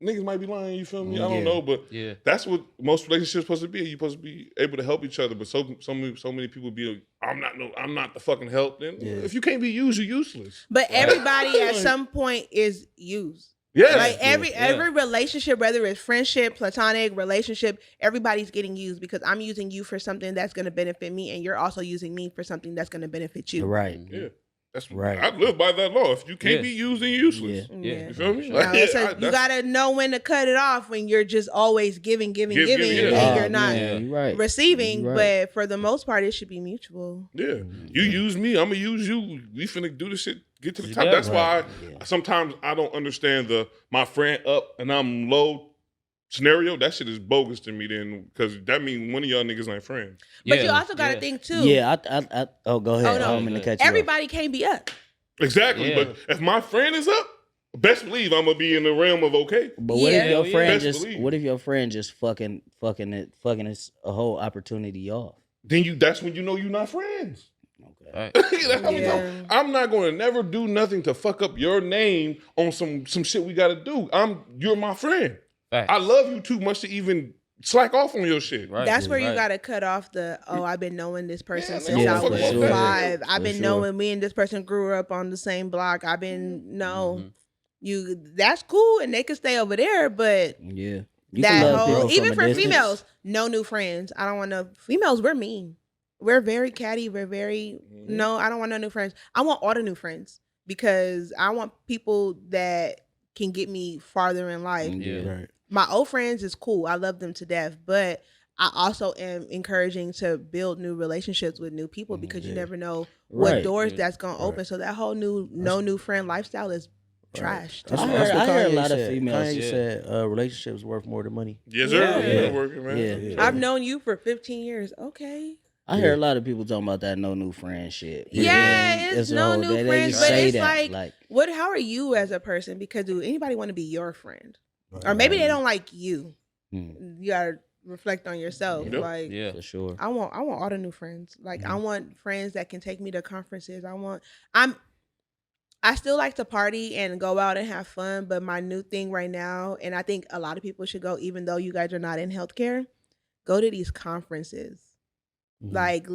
niggas might be lying. You feel me? I don't know, but Yeah. that's what most relationships supposed to be. You're supposed to be able to help each other. But so many people be like, I'm not the fucking help. Then if you can't be used, you're useless. But everybody at some point is used. Yeah, Like every relationship, whether it's friendship, platonic relationship, everybody's getting used because I'm using you for something that's going to benefit me, and you're also using me for something that's going to benefit you. Right. yeah. That's Right. I live by that law. If you can't Yeah. be used, then you're useless. Yeah. You feel me? Now, you gotta know when to cut it off when you're just always giving, Give, and yeah. then you're not You're right. receiving. You're right. But for the most part, it should be mutual. Yeah, you use me, I'm gonna use you. We finna do this shit. Get to the top. Yeah. That's why Yeah. sometimes I don't understand my friend up and I'm low scenario. That shit is bogus to me. Then because that means one of y'all niggas ain't friends. But you also gotta think too. Yeah, I go ahead. Oh, no. I'm gonna cut you off. Everybody can't be up. Exactly. Yeah. But if my friend is up, best believe I'm gonna be in the realm of okay. But what if Yeah. your Yeah. friend Best just believe. what if your friend just fucking this a whole opportunity off? Then that's when you know you're not friends. Okay. Right. That's how we Yeah. go. I'm not going to never do nothing to fuck up your name on some shit we got to do. You're my friend. Facts. I love you too much to even slack off on your shit. Right. That's where you Right. gotta cut off I've been knowing this person Yeah, since yeah, I for was sure. 5. I've For been sure. knowing me and this person grew up on the same block. I've been Mhm. that's cool and they can stay over there, but Yeah. You that can love whole people even from a for distance. females, no new friends. I don't want no females. We're mean. We're very catty. We're very no. I don't want no new friends. I want all the new friends. because I want people that can get me farther in life. Yeah. Right. My old friends is cool. I love them to death, but I also am encouraging to build new relationships with new people because you Yeah. never know what Right. doors Yeah. that's gonna open. So that whole no new friend lifestyle is trash. to That's, I me. that's heard- what I heard a Kanye lot of said. females- Kanye Yeah. said relationships worth more than money. Yes, Yeah. sir. Yeah. Yeah. Working, man. Yeah. I've known you for 15 years. Okay. I hear a lot of people talking about that no new friend shit. Yeah, And it's a no whole- new they friends, just but say it's that, like, what? How are you as a person? Because do anybody want to be your friend? Or maybe they don't like you. Hmm. You gotta reflect on yourself. Yeah. Like, Yeah. for sure. I want all the new friends. Like, I want friends that can take me to conferences. I still like to party and go out and have fun, but my new thing right now, and I think a lot of people should go, even though you guys are not in healthcare, go to these conferences, like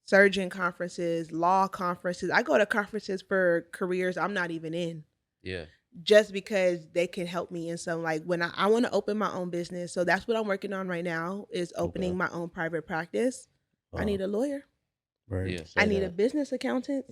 surgeon conferences, law conferences. I go to conferences for careers I'm not even in, Yeah. just because they can help me in some, like, when I want to open my own business. So that's what I'm working on right now, is opening my own private practice. I need a lawyer. Right. Yeah. I need a business accountant.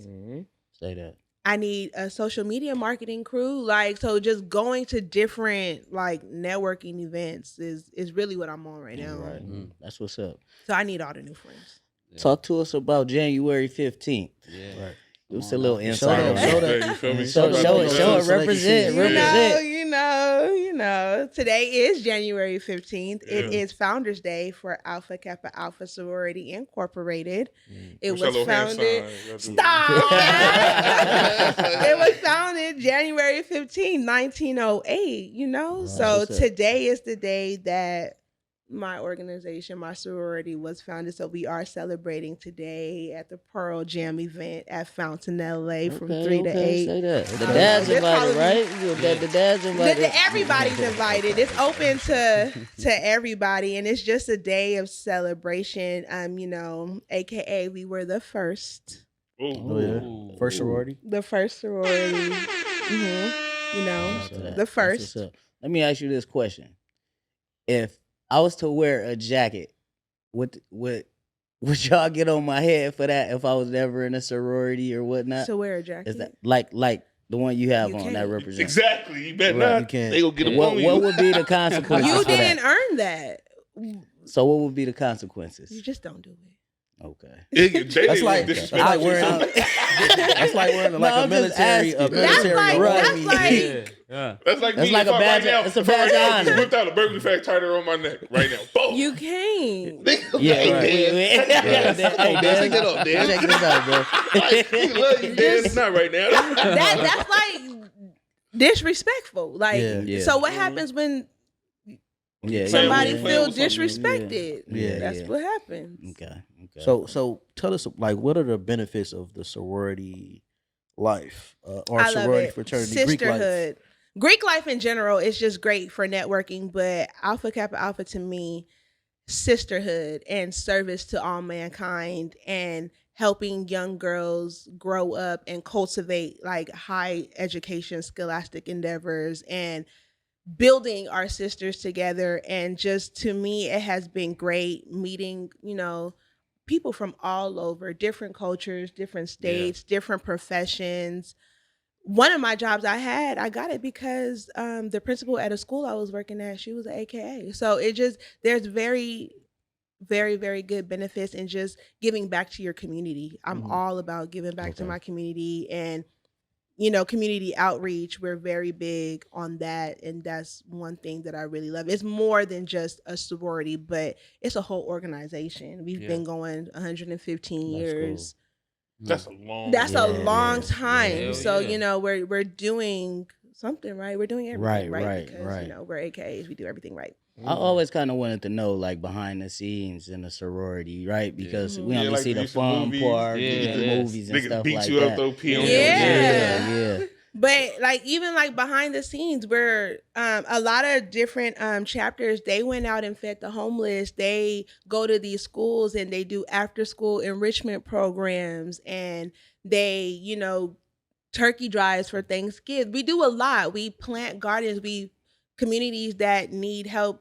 Say that. I need a social media marketing crew. Like, so just going to different like networking events is really what I'm on right now. Right. Mhm. That's what's up. So I need all the new friends. Yeah. Talk to us about January 15th. Yeah. Right. Give us a Come on little now. insight on Show that. that. You feel me? Show it, show it, represent, You represent. know. Today is January 15th. It Yeah. is Founders Day for Alpha Kappa Alpha Sorority Incorporated. It What's that was little hand founded. sign? Stop! It was founded January 15, 1908, you know? Right. So What's up? today is the day that my organization, my sorority, was founded. So we are celebrating today at the Pearl Jam event at Fountain LA from 3 to 8. Say that. The Um, dad's this invited, holiday- right? The dad's invited. Everybody's invited. It's open to everybody, and it's just a day of celebration. You know, AKA we were the first Oh yeah. Ooh. First sorority. sorority. You know, Shout out to that. the That's first. what's up. Let me ask you this question: if I was to wear a jacket, would y'all get on my head for that? If I was ever in a sorority or whatnot, To wear a jacket. is that like the one you have You on can't. that represents? Exactly. You better Right. not. You can't. They gonna get up What on you. would be the consequences? You for that? didn't earn that. So what would be the consequences? You just don't do it. Okay. That's like wearing. That's like wearing like No, a I'm just military. asking. Military That's army. like- Yeah. That's like That's me like if a I badge- right now. it's a if I badge right now of just honor. whipped out a burglary fact tighter on my neck right now. Boom. You can't. Yeah, Hey, right. Dan. Hey, Dan, Check that out, Dan. check this out, bro. Like, we love you, Dan. It's not right now. That's like disrespectful. Like, Yeah. so what happens when Yeah, somebody yeah, feel yeah. disrespected? Yeah. That's yeah. what happens. Okay. So tell us, like, what are the benefits of the sorority life or I love sorority it. fraternity Greek life? Sisterhood. Greek life in general is just great for networking, but Alpha Kappa Alpha to me, sisterhood and service to all mankind and helping young girls grow up and cultivate like high education, scholastic endeavors and building our sisters together. And just to me, it has been great meeting, you know, people from all over, different cultures, different states, different professions. One of my jobs I got it because the principal at a school I was working at, she was an AKA. So it just, there's very, very, very good benefits in just giving back to your community. I'm all about giving back to my community and, you know, community outreach. We're very big on that. And that's one thing that I really love. It's more than just a sorority, but it's a whole organization. We've been going 115 years. That's a long. That's a long time. Hell So, yeah. you know, we're doing something right. We're doing everything Right, because, right. you know, we're AKAs. We do everything right. I always kind of wanted to know, like, behind the scenes in a sorority, right? Because we Yeah, only like see the the recent fun movies. part, Yeah, the yeah. movies and Niggas stuff beat like you that. up, throw pee on Yeah. yeah. But like even like behind the scenes, where a lot of different chapters, they went out and fed the homeless. They go to these schools and they do after school enrichment programs, and they, you know, turkey drives for Thanksgiving. We do a lot. We plant gardens. We communities that need help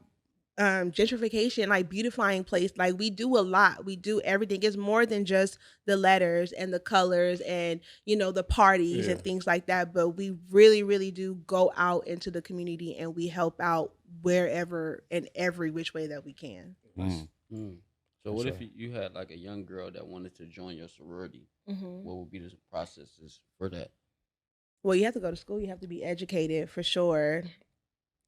gentrification, like beautifying place. Like we do a lot. We do everything. It's more than just the letters and the colors and the parties Yeah. and things like that. But we really, really do go out into the community and we help out wherever and every which way that we can. Mm. So what if sure. you had like a young girl that wanted to join your sorority? Mm-hmm. What would be the processes for that? Well, you have to go to school. You have to be educated for sure.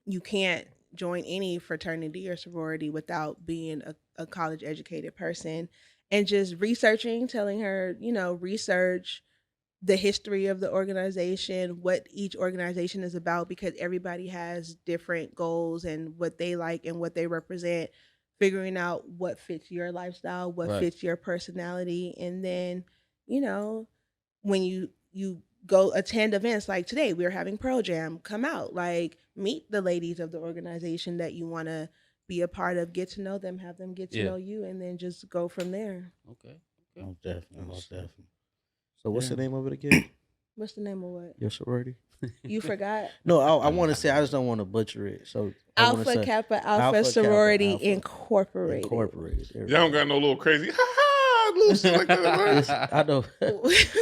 You can't join any fraternity or sorority without being a college educated person, and just researching, telling her, research the history of the organization, what each organization is about, because everybody has different goals and what they like and what they represent, figuring out what fits your lifestyle, what Right. fits your personality. And then, you know, when you go attend events like today, we're having Pearl Jam, come out, like meet the ladies of the organization that you want to be a part of, get to know them, have them get to Yeah. know you, and then just go from there. Okay. Most definitely. Most definitely. So what's the Yeah. name of it again? What's the name of what? Your sorority? You forgot? No, I want to say, I just don't want to butcher it. So I want to Alpha say Kappa Alpha Alpha Kappa Sorority Alpha Incorporated. Incorporated. There we Y'all don't go. got no little crazy, ha ha, little shit like that, right? I know. You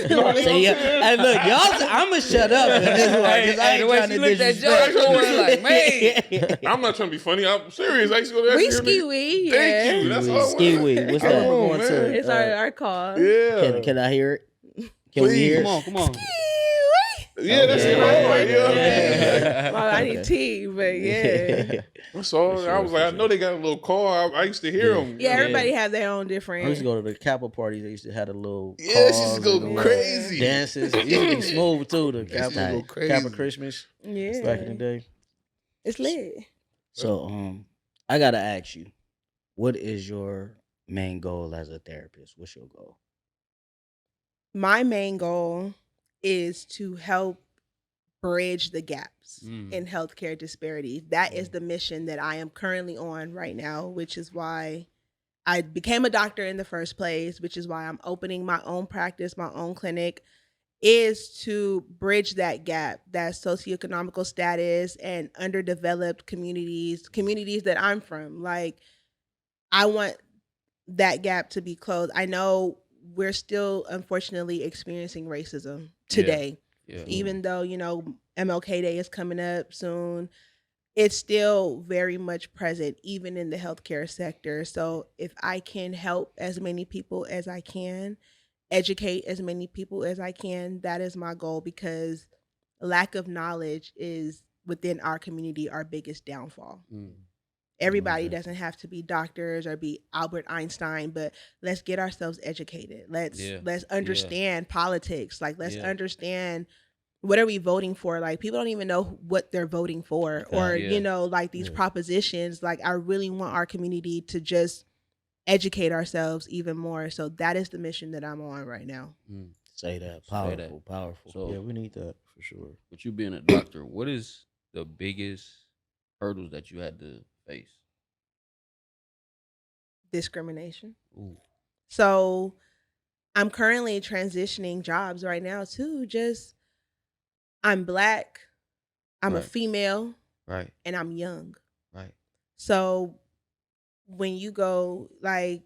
know what I'm See, saying? hey, look, y'all. I'ma shut up in this one because I Hey, ain't the way trying she to looked at disrespect. George, I was like, man. I'm not trying to be funny. I'm serious. I used to go to that shit, Risky nigga. wee, Thank yeah. you. That's all I want. Ski-wee. What's I that? remember Oh, going man. to. It's our call. Yeah. Can I hear it? Can we hear Please. it? Come on. Yeah, that's it. Yeah. All right. Yeah. Yeah. Well, I need Okay. tea, but yeah. That's all. For I sure, was for like, I sure. know they got a little car. I used to hear Yeah. them. Yeah, everybody have their own different. I used to go to the Kappa parties. They used to have the little Yeah, she used to cars go and the little crazy. dances. It used to be smooth too. The They used to Kappa, go crazy. Kappa Christmas Yeah. back in the day. It's lit. So, I gotta ask you, what is your main goal as a therapist? What's your goal? My main goal is to help bridge the gaps in healthcare disparities. That is the mission that I am currently on right now, which is why I became a doctor in the first place, which is why I'm opening my own practice, my own clinic, is to bridge that gap, that socioeconomical status and underdeveloped communities that I'm from. Like, I want that gap to be closed. I know we're still unfortunately experiencing racism today. Yeah. Even though, MLK Day is coming up soon, it's still very much present, even in the healthcare sector. So if I can help as many people as I can, educate as many people as I can, that is my goal, because lack of knowledge is within our community our biggest downfall. Everybody doesn't have to be doctors or be Albert Einstein, but let's get ourselves educated. Let's understand politics. Like, let's understand, what are we voting for? Like, people don't even know what they're voting for, or like these propositions. Like, I really want our community to just educate ourselves even more. So that is the mission that I'm on right now. Say that. Say Powerful. that. Powerful. So, Yeah, we need that for sure. with you being a doctor, what is the biggest hurdles that you had to face? Discrimination. Ooh. So I'm currently transitioning jobs right now too. Just, I'm Black, I'm a Right. female, Right. and I'm young. Right. So when you go like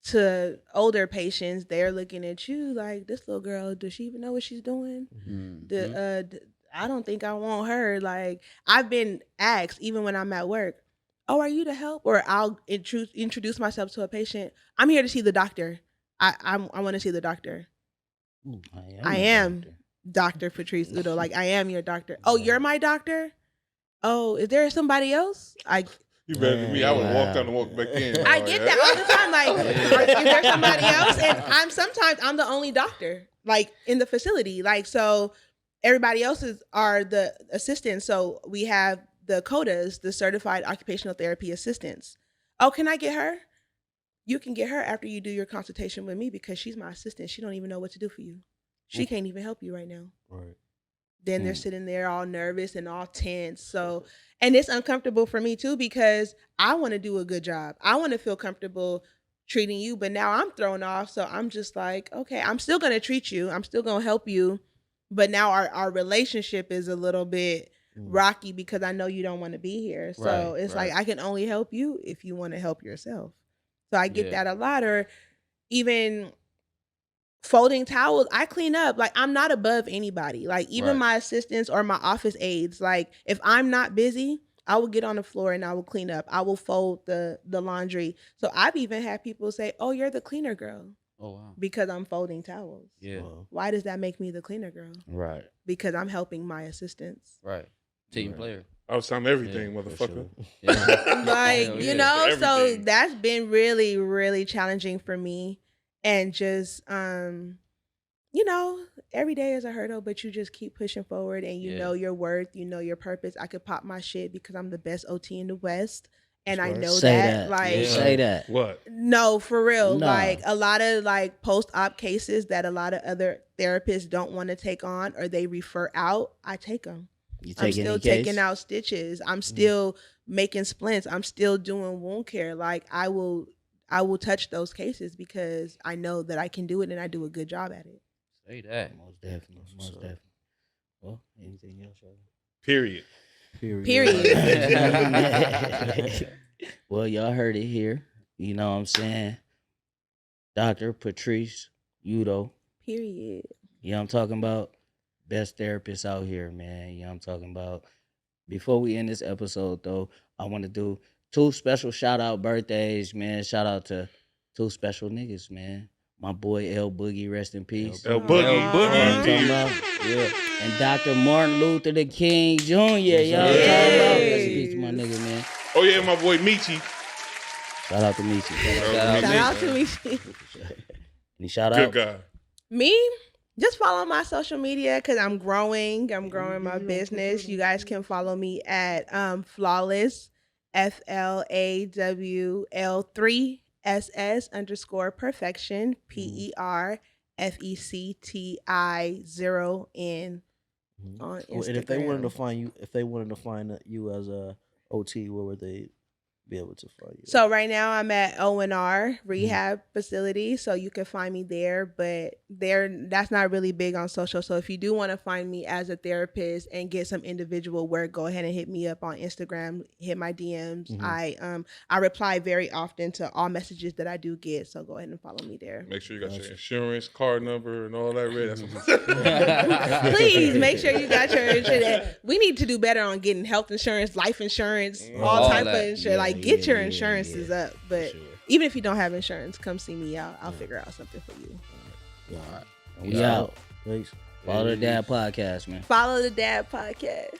to older patients, they're looking at you like, this little girl, does she even know what she's doing? I don't think I want her. Like, I've been asked, even when I'm at work, oh, are you to help? Or I'll introduce myself to a patient. I'm here to see the doctor. I want to see the doctor. I am Dr. Patrice Udo. Like, I am your doctor. Oh, you're my doctor? Oh, is there somebody else? You better than me. I would walk out and walk back in. I get that all the time. Like, is there somebody else? And I'm the only doctor, like, in the facility. Like, so everybody else are the assistants. So we have the CODAs, the Certified Occupational Therapy Assistants. Oh, can I get her? You can get her after you do your consultation with me, because she's my assistant. She don't even know what to do for you. She can't even help you right now. Right. Then they're sitting there all nervous and all tense. So, and it's uncomfortable for me too, because I want to do a good job. I want to feel comfortable treating you, but now I'm thrown off. So I'm just like, okay, I'm still going to treat you. I'm still going to help you. But now our relationship is a little bit rocky because I know you don't want to be here. So Right, it's right. like I can only help you if you want to help yourself. So I get Yeah. that a lot. Or even folding towels, I clean up. Like, I'm not above anybody. Like, even Right. my assistants or my office aides, like, if I'm not busy, I will get on the floor and I will clean up. I will fold the laundry. So I've even had people say, "Oh, you're the cleaner girl," Oh wow. because I'm folding towels. Yeah. Why does that make me the cleaner girl? Right. Because I'm helping my assistants. Right. Team Right. player. I was telling everything, Yeah, For motherfucker. sure. Yeah. Like, Hell you yeah. know, so Everything. that's been really, really challenging for me. And just you know, every day is a hurdle, but you just keep pushing forward, and you Yeah. know your worth, you know your purpose. I could pop my shit because I'm the best OT in the West, and That's I right. know Say that. that. Like, Yeah. Say that. What? no, for real. Nah. Like, a lot of like post-op cases that a lot of other therapists don't want to take on, or they refer out, I take them. You I'm take still any taking case? out stitches. I'm still making splints. I'm still doing wound care. Like, I will touch those cases because I know that I can do it and I do a good job at it. Say that. Most definitely. That's Most what's up. definitely. Well, anything else? Period. Period. Well, y'all heard it here. You know what I'm saying? Dr.Patrice Udo. Period. You know what I'm talking about? Best therapist out here, man. You know what I'm talking about? Before we end this episode, though, I want to do 2 special shout out birthdays, man. Shout out to 2 special niggas, man. My boy L Boogie, rest in peace. El Boogie. Aw. Boogie. You know what I'm talking about? Yeah. And Dr. Martin Luther the King Jr. You know what I'm talking about? Yes. Rest in peace to my nigga, man. Oh yeah, my boy Michi. Shout out to Michi. Shout out Shout me, out to man. me. Any shout Good out? guy. Me? Just follow my social media because I'm growing. I'm growing my business. You guys can follow me at Flawless, FLAWL3SS_perfection, PERFECTI0N on Instagram. And if they wanted to find you, you as a OT, where would they be able to find you? So right now I'm at O&R rehab facility, so you can find me there, but that's not really big on social. So if you do want to find me as a therapist and get some individual work, go ahead and hit me up on Instagram, hit my DMs. I reply very often to all messages that I do get, so go ahead and follow me there. Make sure you got your insurance, card number, and all that ready. Please make sure you got your insurance. We need to do better on getting health insurance, life insurance, all All type of that. insurance. Yeah, Like, get your yeah, insurances up. But sure. even if you don't have insurance, come see me out. I'll figure out something for you. We out. Thanks. Follow the Dad Podcast, man. Follow the D.A.D. podcast.